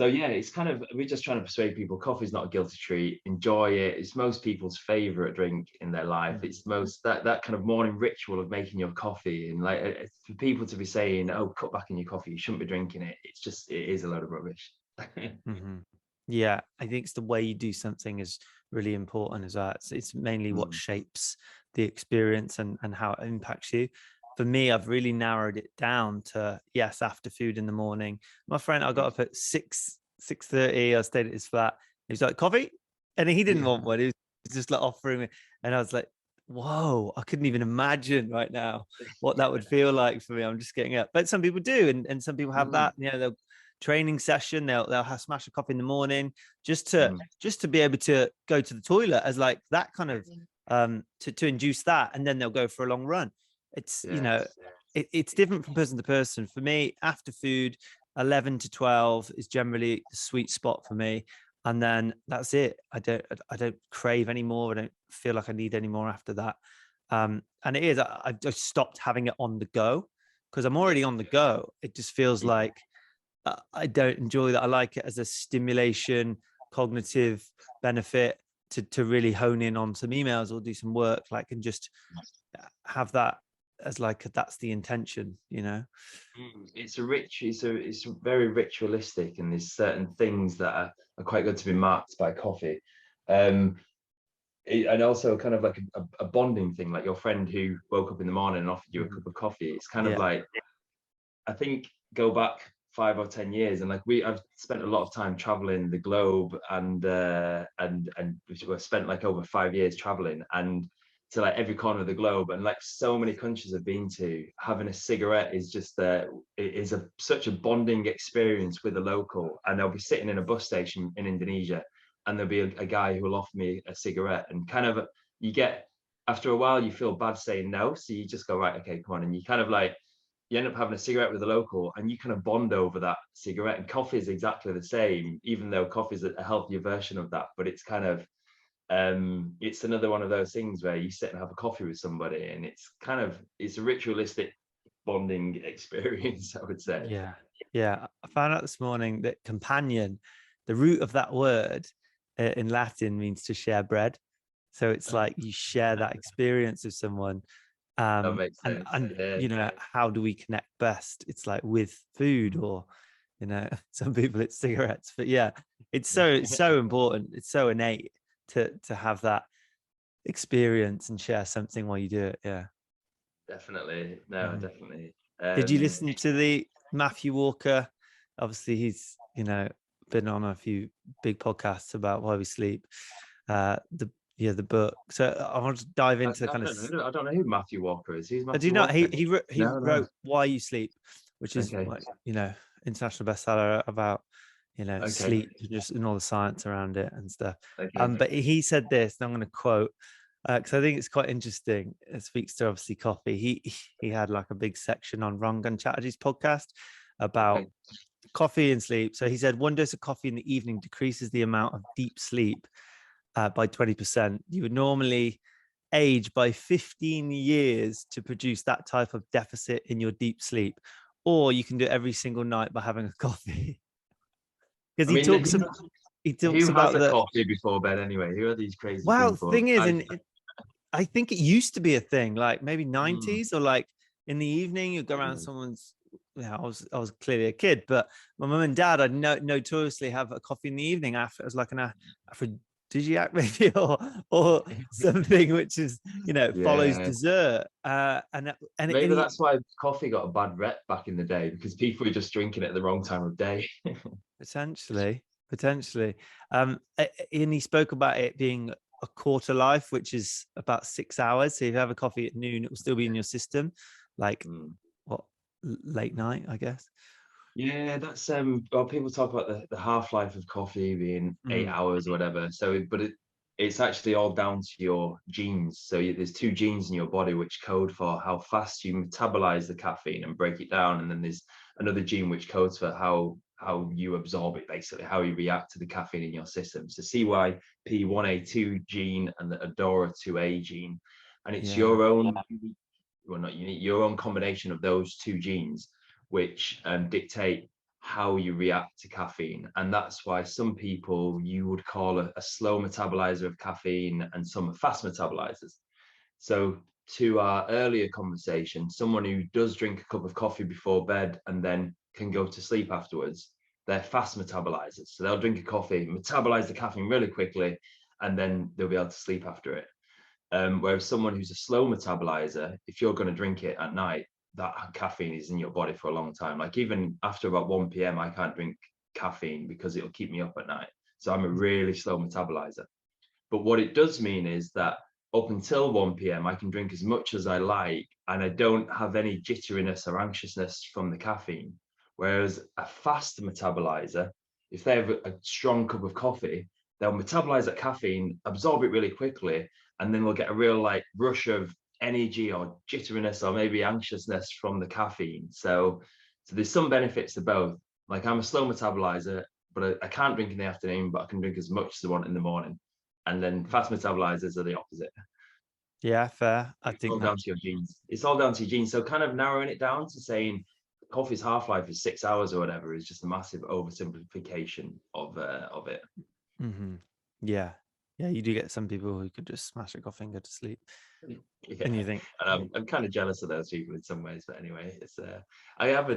yeah, it's kind of, we're just trying to persuade people coffee's not a guilty treat. Enjoy it. It's most people's favorite drink in their life. It's most that kind of morning ritual of making your coffee, and like, for people to be saying, "Oh, cut back on your coffee. You shouldn't be drinking it." It is a load of rubbish. Yeah, I think it's the way you do something is really important as well. It's mainly what shapes the experience and how it impacts you. For me, I've really narrowed it down to, yes, after food in the morning. My friend, I got up at 6:30. I stayed at his flat. He was like, coffee? And he didn't want one. He was just like offering me. And I was like, whoa, I couldn't even imagine right now what that would feel like for me. I'm just getting up. But some people do. And some people have that, they'll training session, they'll have smash a coffee in the morning just to be able to go to the toilet as like that kind of to induce that, and then they'll go for a long run. It's it's different from person to person. For me, after food, 11 to 12 is generally the sweet spot for me, and then that's it. I don't crave anymore. I don't feel like I need any more after that. And it is, I've just stopped having it on the go, because I'm already on the go. It just feels like I don't enjoy that. I like it as a stimulation, cognitive benefit to really hone in on some emails or do some work, like, and just have that as like, that's the intention, It's very ritualistic, and there's certain things that are quite good to be marked by coffee. And also kind of like a bonding thing, like your friend who woke up in the morning and offered you a cup of coffee. It's kind of like, I think, go back 5 or 10 years, and like, I've spent a lot of time traveling the globe, and we've spent like over 5 years traveling, and to like every corner of the globe, and like so many countries I've been to, having a cigarette is just such a bonding experience with a local. And they'll be sitting in a bus station in Indonesia, and there'll be a guy who will offer me a cigarette, and kind of after a while you feel bad saying no, so you just go, right, okay, come on. And you kind of like, you end up having a cigarette with a local, and you kind of bond over that cigarette. And coffee is exactly the same, even though coffee is a healthier version of that. But it's kind of, it's another one of those things where you sit and have a coffee with somebody, and it's a ritualistic bonding experience, I would say. Yeah. I found out this morning that Companion, the root of that word in Latin means to share bread. So it's like you share that experience with someone. That makes And sense. Yeah. how do we connect best? It's like with food, or some people it's cigarettes, but yeah, it's so important. It's so innate to have that experience and share something while you do it. Yeah, Definitely. No, definitely. did you listen to the Matthew Walker? Obviously he's been on a few big podcasts about why we sleep, the book. So I want to dive into I don't know who Matthew Walker is. Who's do you Matthew know Walker? he No. wrote Why You Sleep, which is Okay. like international bestseller about Okay. sleep, just and all the science around it and stuff. Okay. But he said this, and I'm going to quote because I think it's quite interesting. It speaks to obviously coffee. He had like a big section on Rangan Chatterjee's podcast about Okay. coffee and sleep. So he said 1 dose of coffee in the evening decreases the amount of deep sleep by 20%. You would normally age by 15 years to produce that type of deficit in your deep sleep, or you can do it every single night by having a coffee. Because I mean, he talks who has about a the coffee before bed anyway? Who are these crazy people? thing is, I think it used to be a thing, like maybe Mm, 90s, or like in the evening you go around someone's. I was clearly a kid, but my mum and dad, I'd notoriously have a coffee in the evening after. It was like an aphrodisiac maybe, or something which is follows yeah. dessert. And Maybe that's why coffee got a bad rep back in the day, because people were just drinking it at the wrong time of day. potentially. And he spoke about it being a quarter life, which is about 6 hours. So if you have a coffee at noon, it will still be in your system, like Mm. what, late night, I guess. Yeah, that's well, people talk about the half-life of coffee being 8 hours or whatever. So, but it's actually all down to your genes. So there's two genes in your body which code for how fast you metabolize the caffeine and break it down, and then there's another gene which codes for how you absorb it, basically how you react to the caffeine in your system. So CYP1A2 gene and the ADORA2A gene, and it's Yeah. your own, well, not unique, your own combination of those two genes which dictate how you react to caffeine. And that's why some people you would call a slow metabolizer of caffeine and some are fast metabolizers. So to our earlier conversation, someone who does drink a cup of coffee before bed and then can go to sleep afterwards, they're fast metabolizers. So they'll drink a coffee, metabolize the caffeine really quickly, and then they'll be able to sleep after it. Whereas someone who's a slow metabolizer, if you're going to drink it at night, that caffeine is in your body for a long time. Like even after about 1 p.m., I can't drink caffeine because it'll keep me up at night. So I'm a really slow metabolizer. But what it does mean is that up until 1 p.m., I can drink as much as I like, and I don't have any jitteriness or anxiousness from the caffeine. Whereas a fast metabolizer, if they have a strong cup of coffee, they'll metabolize that caffeine, absorb it really quickly, and then they'll get a real like rush of energy or jitteriness or maybe anxiousness from the caffeine. So there's some benefits to both. Like I'm a slow metabolizer, but I can't drink in the afternoon, but I can drink as much as I want in the morning. And then fast metabolizers are the opposite. Yeah, fair. I It's think all that. down to your genes. It's all down to your genes. So kind of narrowing it down to saying coffee's half-life is 6 hours or whatever is just a massive oversimplification of it. Yeah, you do get some people who could just smash a coffee and go to sleep, Yeah, and you think, and I'm kind of jealous of those people in some ways. But anyway, it's I have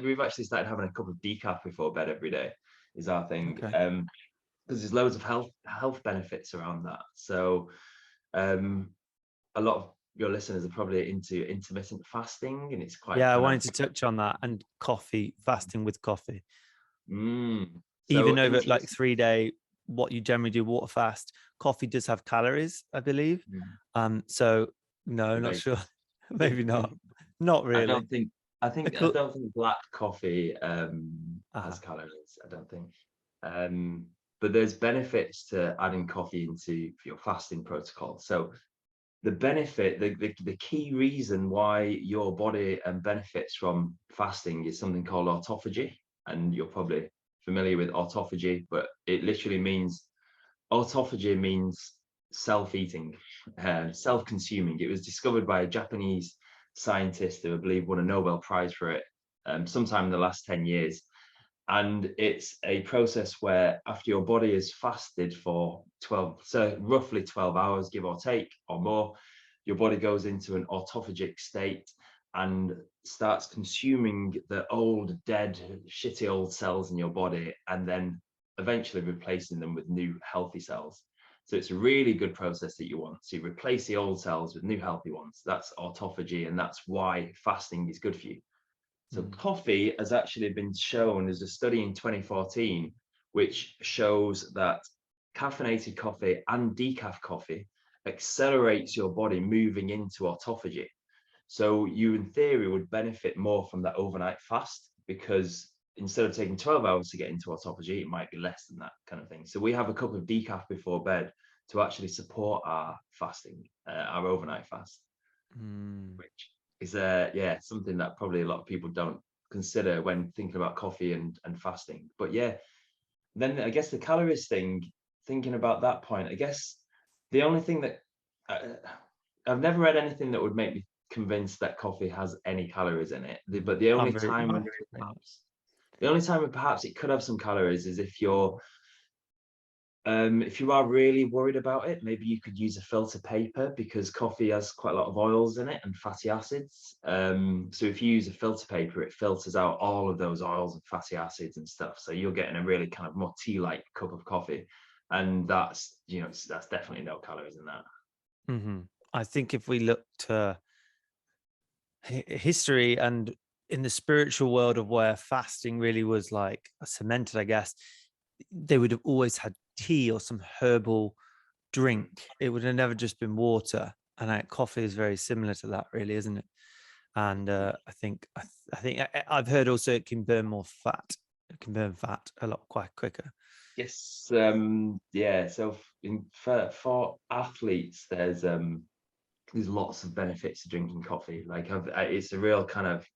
we've actually started having a cup of decaf before bed every day. Is our thing. okay. Because there's loads of health benefits around that. So a lot of your listeners are probably into intermittent fasting, and it's quite Yeah, I kind wanted of to touch on that, and coffee, fasting with coffee, even so over like intermittent. 3 day, what you generally do, water fast. Coffee does have calories, I believe. So no, not sure. Maybe not. Not I really. don't think I Cool. don't think black coffee has Uh-huh. calories. I don't think. But there's benefits to adding coffee into your fasting protocol. So the benefit, the key reason why your body benefits from fasting is something called autophagy, and you're probably familiar with autophagy, but it literally means autophagy means self-eating, self-consuming. It was discovered by a Japanese scientist who I believe won a Nobel Prize for it sometime in the last 10 years. And it's a process where after your body is fasted for 12, so roughly 12 hours, give or take, or more, your body goes into an autophagic state and starts consuming the old, dead, shitty old cells in your body, and then eventually replacing them with new healthy cells. So it's a really good process that you want. So you replace the old cells with new healthy ones. That's autophagy, and that's why fasting is good for you. So coffee has actually been shown, as a study in 2014, which shows that caffeinated coffee and decaf coffee accelerates your body moving into autophagy. So you, in theory, would benefit more from that overnight fast, because instead of taking 12 hours to get into autophagy, it might be less than that kind of thing. So we have a cup of decaf before bed to actually support our fasting, our overnight fast, which is yeah, something that probably a lot of people don't consider when thinking about coffee and fasting. But yeah, then I guess the calories thing, thinking about that point, I guess the only thing that I've never read anything that would make me convinced that coffee has any calories in it. But the only time perhaps it could have some calories is if you are really worried about it, maybe you could use a filter paper, because coffee has quite a lot of oils in it and fatty acids. So if you use a filter paper, it filters out all of those oils and fatty acids and stuff. So you're getting a really kind of more tea-like cup of coffee. And that's, that's definitely no calories in that. I think if we look to history and in the spiritual world of where fasting really was like cemented, I guess, they would have always had tea or some herbal drink. It would have never just been water. And coffee is very similar to that, really, isn't it? And I think I've heard also it can burn more fat. It can burn fat a lot quite quicker. Yes, yeah. So for athletes, there's lots of benefits to drinking coffee. Like it's a real kind of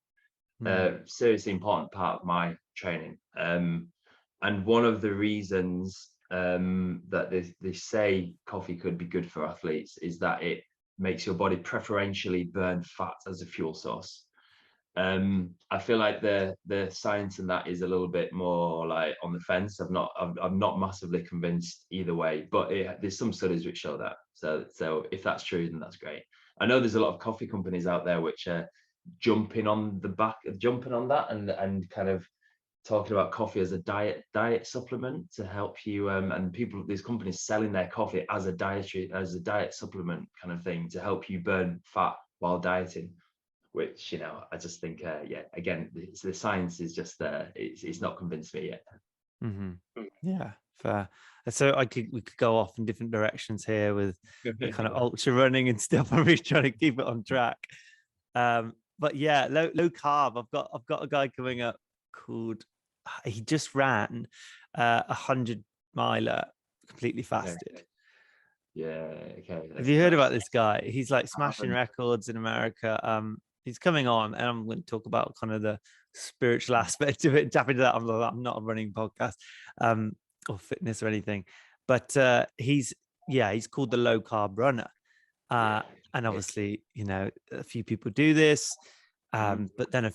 seriously important part of my training. And one of the reasons that they say coffee could be good for athletes is that it makes your body preferentially burn fat as a fuel source. I feel like the science in that is a little bit more like on the fence. I'm not massively convinced either way, but there's some studies which show that. So if that's true, then that's great. I know there's a lot of coffee companies out there which are jumping on that and kind of talking about coffee as a diet supplement to help you, and these companies selling their coffee as a diet supplement kind of thing to help you burn fat while dieting, which I just think yeah, again, the science is just it's not convinced me yet. Yeah, fair. So we could go off in different directions here with the kind of ultra running and stuff. I'm really trying to keep it on track. But yeah, low carb. I've got a guy coming up called, he just ran 100-miler completely fasted. Yeah, okay. Have you heard about this guy? He's like smashing records in America. He's coming on, and I'm going to talk about kind of the spiritual aspect of it. Tap into that. I'm not a running podcast or fitness or anything, but he's called the low carb runner. And obviously, a few people do this, but then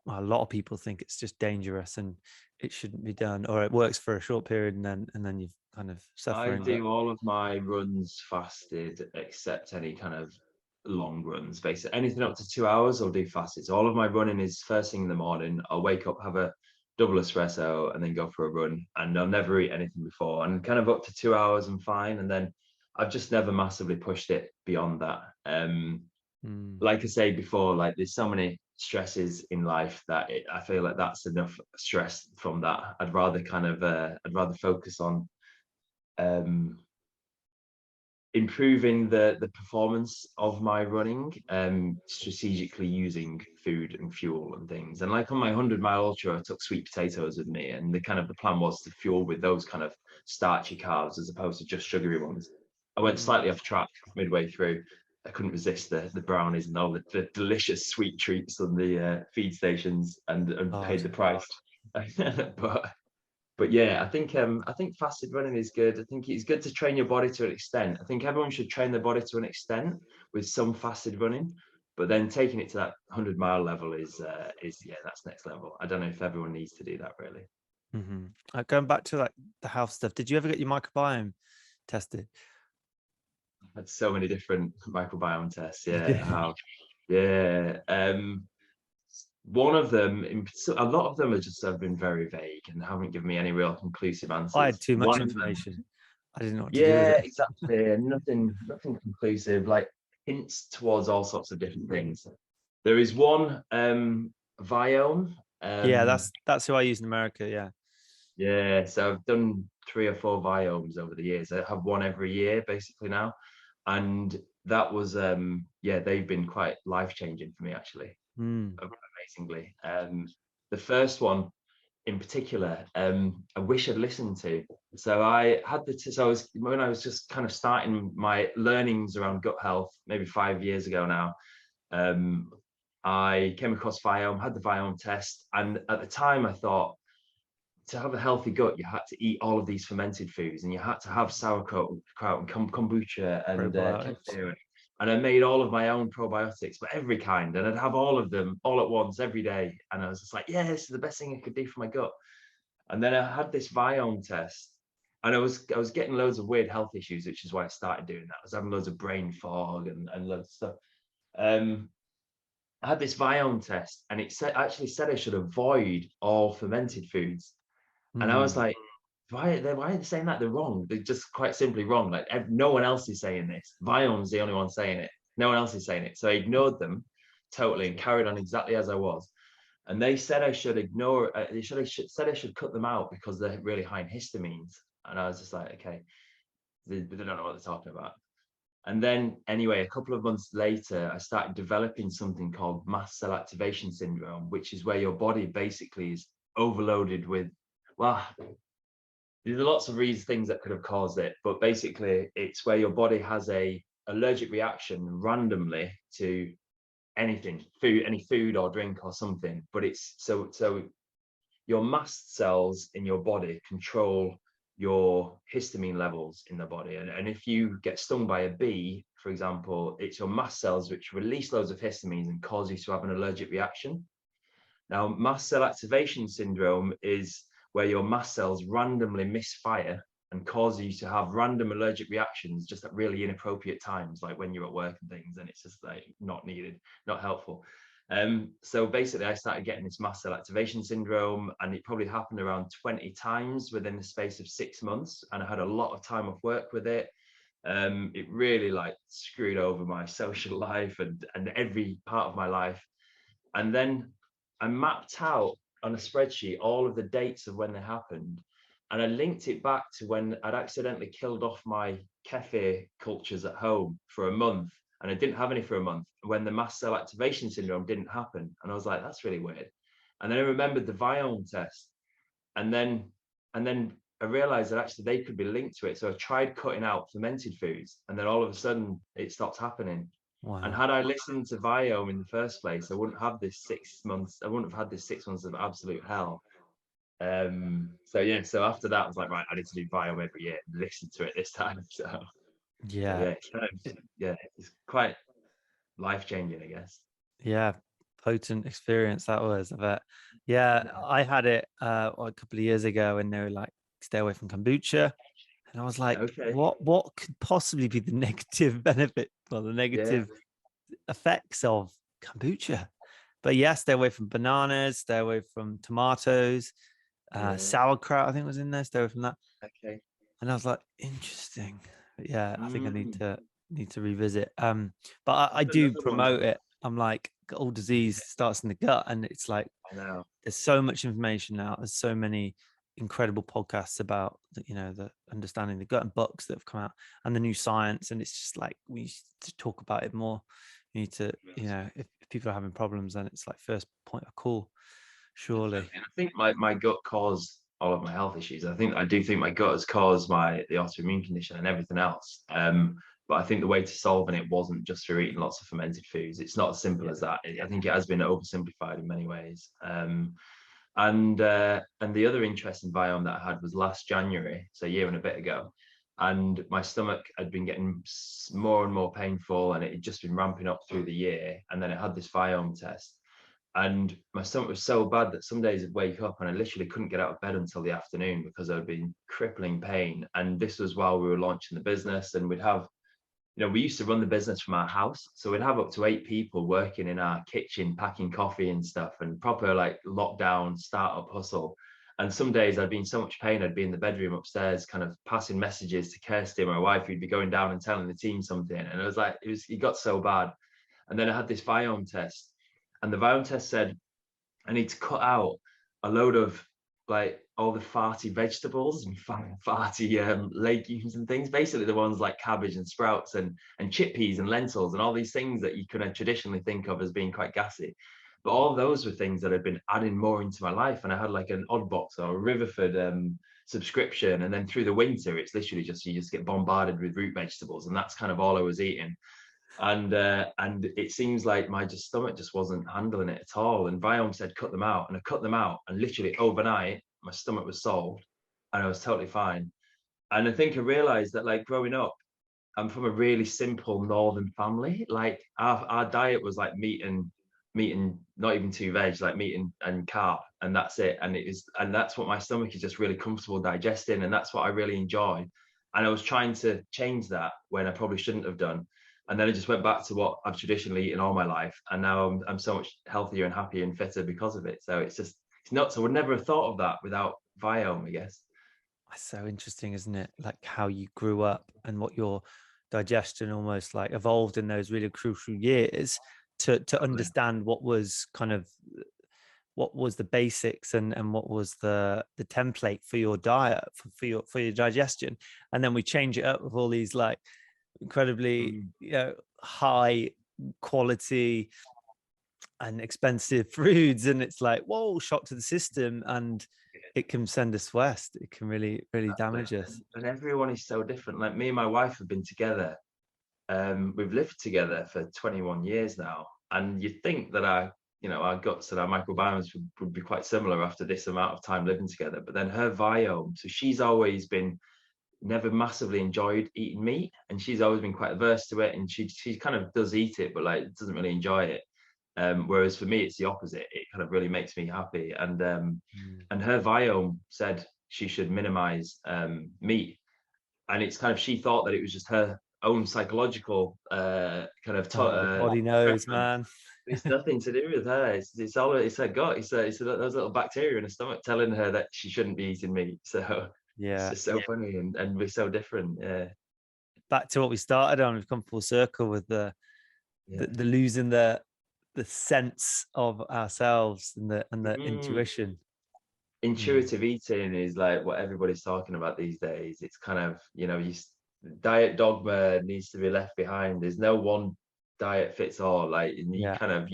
a lot of people think it's just dangerous and it shouldn't be done, or it works for a short period and then you've kind of suffering. I do all of my runs fasted except any kind of long runs. Basically, anything up to 2 hours I'll do fasted. So all of my running is first thing in the morning. I'll wake up, have a double espresso, and then go for a run. And I'll never eat anything before. And kind of up to 2 hours, I'm fine. And then I've just never massively pushed it beyond that. Like I say before, like there's so many stresses in life that I feel like that's enough stress from that. I'd rather focus on improving the performance of my running, strategically using food and fuel and things. And like on my 100-mile ultra, I took sweet potatoes with me, and the plan was to fuel with those kind of starchy carbs as opposed to just sugary ones. I went slightly off track midway through. I couldn't resist the brownies and all the delicious sweet treats on the feed stations and paid the price. But yeah, I think fasted running is good. I think it's good to train your body to an extent. I think everyone should train their body to an extent with some fasted running. But then taking it to that 100-mile level is yeah, that's next level. I don't know if everyone needs to do that really. Going back to like the health stuff, did you ever get your microbiome tested? I've had so many different microbiome tests. You Yeah, did? I have. Yeah. One of them, a lot of them have been very vague and haven't given me any real conclusive I had answers. too much One of them, information. I didn't know what to do with yeah, it. exactly. And nothing conclusive, like hints towards all sorts of different things. There is one Viome. Yeah, that's who I use in America. Yeah. Yeah, so I've done 3 or 4 Viomes over the years. I have one every year basically now. And that was yeah, they've been quite life-changing for me actually, amazingly. The first one in particular, I wish I'd listened to. So I had so when I was just kind of starting my learnings around gut health, maybe 5 years ago now, I came across Viome, had the Viome test, and at the time I thought, to have a healthy gut, you had to eat all of these fermented foods, and you had to have sauerkraut and kombucha and Probiotics. kefir. And I made all of my own probiotics, but every kind, and I'd have all of them all at once every day. And I was just like, yeah, this is the best thing I could do for my gut. And then I had this Viome test, and I was getting loads of weird health issues, which is why I started doing that. I was having loads of brain fog and loads of stuff. I had this Viome test, and it actually said I should avoid all fermented foods. And I was like, why are they saying that? They're wrong. They're just quite simply wrong. Like no one else is saying this. Viome's the only one saying it. No one else is saying it. So I ignored them totally and carried on exactly as I was. And they said I should ignore. They said I should cut them out because they're really high in histamines. And I was just like, okay, they don't know what they're talking about. And then anyway, a couple of months later, I started developing something called mast cell activation syndrome, which is where your body basically is overloaded with, well, there's lots of things that could have caused it, but basically it's where your body has a allergic reaction randomly to anything, any food or drink or something. But it's so your mast cells in your body control your histamine levels in the body. And if you get stung by a bee, for example, it's your mast cells which release loads of histamines and cause you to have an allergic reaction. Now, mast cell activation syndrome is where your mast cells randomly misfire and cause you to have random allergic reactions just at really inappropriate times, like when you're at work and things, and it's just like not needed, not helpful. So basically I started getting this mast cell activation syndrome, and it probably happened around 20 times within the space of 6 months. And I had a lot of time off work with it. It really like screwed over my social life and every part of my life. And then I mapped out on a spreadsheet all of the dates of when they happened. And I linked it back to when I'd accidentally killed off my kefir cultures at home for a month. And I didn't have any for a month when the mast cell activation syndrome didn't happen. And I was like, that's really weird. And then I remembered the Viome test. And then I realized that actually they could be linked to it. So I tried cutting out fermented foods, and then all of a sudden it stopped happening. Wow. And had I listened to Viome in the first place, I wouldn't have this 6 months. I wouldn't have had this 6 months of absolute hell. So yeah, so after that, I was like, right, I need to do Viome every year and listen to it this time. So Yeah. it's kind of, yeah, it's quite life-changing, I guess. Yeah. Potent experience that was, I bet. Yeah, I had it a couple of years ago, and they were like, stay away from kombucha. And I was like, Okay. what could possibly be the negative benefit or the negative effects of kombucha? But yeah, stay away from bananas, stay away from tomatoes, sauerkraut, I think was in there, stay away from that. Okay. And I was like, interesting. But yeah, I think I need to revisit. But I do promote it. I'm like, all disease starts in the gut, and it's like, I know. there's so much information now. There's so many incredible podcasts about the understanding the gut, and books that have come out, and the new science. And it's just like, we need to talk about it more. You need to, if people are having problems, then it's like first point of call, surely. And I think my gut caused all of my health issues. I do think my gut has caused the autoimmune condition and everything else. But I think the way to solving it wasn't just through eating lots of fermented foods. It's not as simple as that. I think it has been oversimplified in many ways. And the other interesting Viome that I had was last January, so a year and a bit ago. and my stomach had been getting more and more painful, and it had just been ramping up through the year. And then I had this Viome test, and my stomach was so bad that some days I'd wake up and I literally couldn't get out of bed until the afternoon because I'd been crippling pain. And this was while we were launching the business, and we'd have, we used to run the business from our house. So we'd have up to 8 people working in our kitchen, packing coffee and stuff, and proper like lockdown startup hustle. And some days I'd be in so much pain, I'd be in the bedroom upstairs, kind of passing messages to Kirsty, my wife, who'd be going down and telling the team something. And it was like, it got so bad. And then I had this Viome test, and the Viome test said, I need to cut out a load of like all the farty vegetables and farty legumes and things, basically the ones like cabbage and sprouts and chickpeas and lentils and all these things that you kind of traditionally think of as being quite gassy. But all those were things that had been adding more into my life. And I had like an Odd Box or a Riverford subscription. And then through the winter, it's literally just, you just get bombarded with root vegetables. And that's kind of all I was eating. And it seems like my stomach just wasn't handling it at all. And Viome said cut them out, and I cut them out, and literally overnight my stomach was solved, and I was totally fine. And I think I realized that, like, growing up, I'm from a really simple northern family. Like our diet was like meat and not even two veg, like meat and carb, and that's it. And that's what my stomach is just really comfortable digesting, and that's what I really enjoy. And I was trying to change that when I probably shouldn't have done. And then I just went back to what I've traditionally eaten all my life, and now I'm so much healthier and happier and fitter because of it. So it's nuts. I would never have thought of that without Viome, I guess. That's so interesting, isn't it? Like how you grew up and what your digestion almost like evolved in those really crucial years to understand what was kind of what was the basics and what was the template for your diet for your digestion. And then we change it up with all these like incredibly high quality and expensive foods, and it's like, whoa, shock to the system, and it can send us west. It can really damage us. And everyone is so different. Like me and my wife have been together. We've lived together for 21 years now, and you'd think that our guts and our microbiomes would be quite similar after this amount of time living together. But then her Viome, so she's always been never massively enjoyed eating meat, and she's always been quite averse to it, and she kind of does eat it, but like doesn't really enjoy it. Whereas for me, it's the opposite. It kind of really makes me happy. And her Viome said she should minimize meat, and it's kind of, she thought that it was just her own psychological kind of The body knows, preference. man. It's nothing to do with her. It's all, it's her gut. It's those little bacteria in her stomach telling her that she shouldn't be eating meat. So it's Yeah. just so funny, and we're so different. Yeah. Back to what we started on, we've come full circle with the losing the sense of ourselves and the intuition. Intuitive eating is like what everybody's talking about these days. It's kind of, diet dogma needs to be left behind. There's no one diet fits all. Like, and you Yeah. kind of,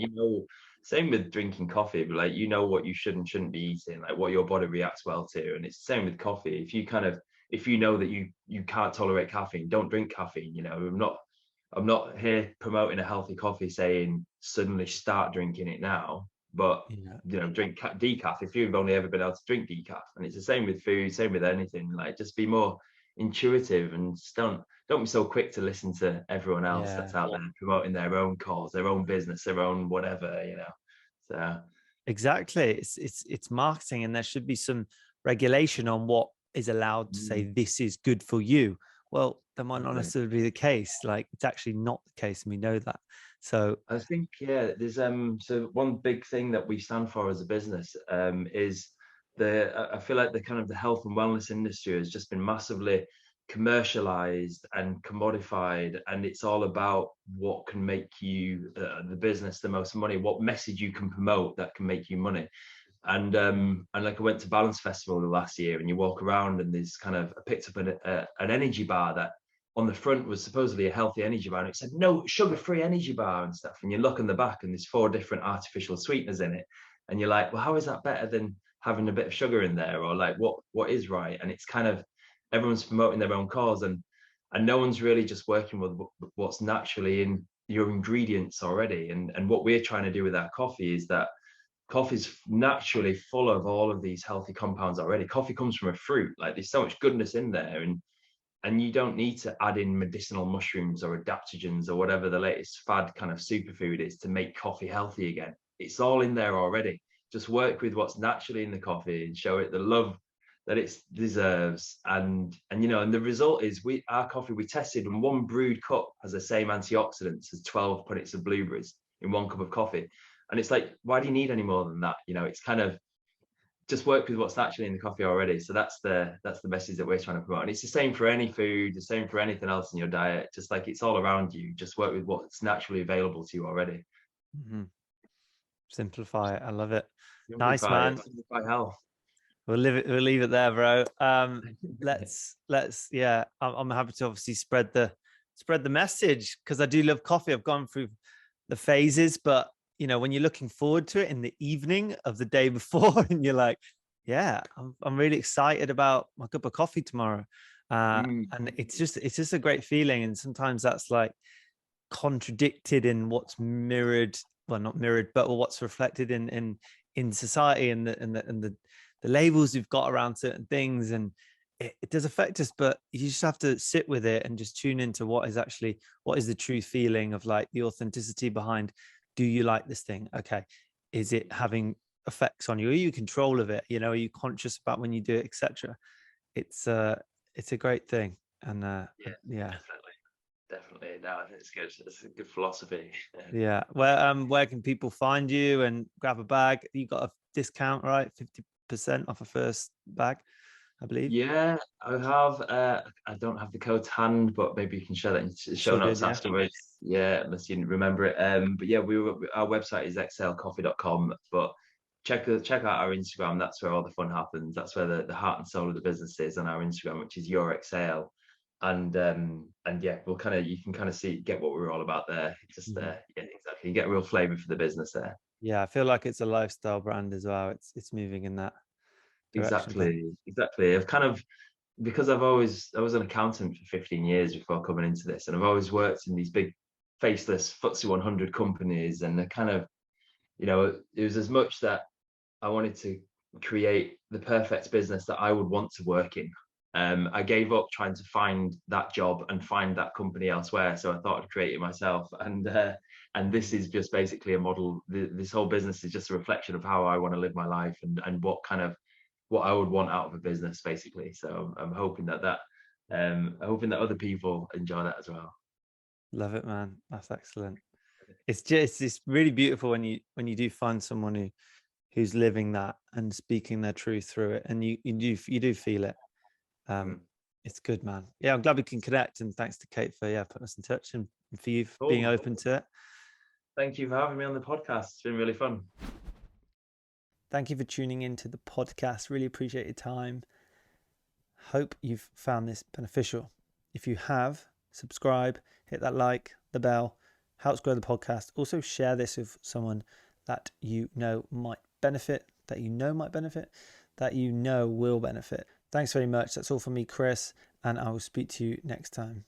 same with drinking coffee, but like, what you should and shouldn't be eating, like what your body reacts well to. And it's the same with coffee. If you know that you can't tolerate caffeine, don't drink caffeine. I'm not here promoting a healthy coffee saying suddenly start drinking it now, but drink decaf if you've only ever been able to drink decaf. And it's the same with food, same with anything. Like, just be more intuitive, and just don't be so quick to listen to everyone else that's out there promoting their own cause, their own business, their own whatever. So exactly, it's marketing, and there should be some regulation on what is allowed to say this is good for you. Well, that might not necessarily be the case. Like, it's actually not the case, and we know that. So I think, there's so one big thing that we stand for as a business is I feel like the kind of the health and wellness industry has just been massively commercialized and commodified, and it's all about what can make you the business the most money, what message you can promote that can make you money. And like, I went to Balance Festival the last year, and you walk around, and there's kind of, I picked up an energy bar that on the front was supposedly a healthy energy bar, and it said no sugar-free energy bar and stuff. And you look on the back, and there's 4 different artificial sweeteners in it, and you're like, well, how is that better than having a bit of sugar in there? Or like, what is right? And it's kind of, everyone's promoting their own cause, and no one's really just working with what's naturally in your ingredients already. And what we're trying to do with our coffee is that coffee's naturally full of all of these healthy compounds already. Coffee comes from a fruit. Like, there's so much goodness in there, and And you don't need to add in medicinal mushrooms or adaptogens or whatever the latest fad kind of superfood is to make coffee healthy again. It's all in there already. Just work with what's naturally in the coffee and show it the love that it deserves. And and the result is our coffee we tested, and one brewed cup has the same antioxidants as 12 punnets of blueberries in one cup of coffee. And it's like, why do you need any more than that? It's kind of just work with what's naturally in the coffee already. So that's the message that we're trying to promote. And it's the same for any food, the same for anything else in your diet. Just like it's all around you. Just work with what's naturally available to you already. Mm-hmm. Simplify it. I love it. Simplify Nice, man. Simplify health. We'll leave it there, bro. Let's yeah. I'm happy to obviously spread the message, because I do love coffee. I've gone through the phases, but when you're looking forward to it in the evening of the day before, and you're like, yeah, I'm really excited about my cup of coffee tomorrow. And it's just a great feeling. And sometimes that's like contradicted in what's mirrored, well, not mirrored, but what's reflected in society, and the labels we've got around certain things. And it does affect us, but you just have to sit with it and just tune into what is the true feeling of, like, the authenticity behind, do you like this thing? Okay. Is it having effects on you? Are you in control of it? Are you conscious about when you do it, etc.? It's a great thing. And yeah. Definitely. No, I think it's good. It's a good philosophy. Yeah. Where can people find you and grab a bag? You got a discount, right? 50% off a first bag, I believe. Yeah, I have. I don't have the code to hand, but maybe you can share that in the show Sure did, notes yeah. afterwards. Yeah, unless you remember it. But yeah, our website is exhalecoffee.com. But check out our Instagram. That's where all the fun happens. That's where the heart and soul of the business is, on our Instagram, which is your exhale. And yeah, you can kind of get what we're all about there. Just yeah, exactly. You get a real flavor for the business there. Yeah, I feel like it's a lifestyle brand as well. It's moving in that direction. Exactly. I've kind of, because I was an accountant for 15 years before coming into this, and I've always worked in these big faceless FTSE 100 companies, and it was as much that I wanted to create the perfect business that I would want to work in. I gave up trying to find that job and find that company elsewhere, so I thought I'd create it myself. And this is just basically a model. This whole business is just a reflection of how I want to live my life, and what I would want out of a business, basically. So I'm hoping that other people enjoy that as well. Love it, man. That's excellent. It's really beautiful when you do find someone who's living that and speaking their truth through it, and you do feel it. It's good, man. Yeah, I'm glad we can connect, and thanks to Kate for putting us in touch, and for you for being open to it. Thank you for having me on the podcast. It's been really fun. Thank you for tuning into the podcast. Really appreciate your time. Hope you've found this beneficial. If you have, subscribe, hit that like, the bell, helps grow the podcast. Also share this with someone that might benefit, that will benefit. Thanks very much. That's all from me, Chris, and I will speak to you next time.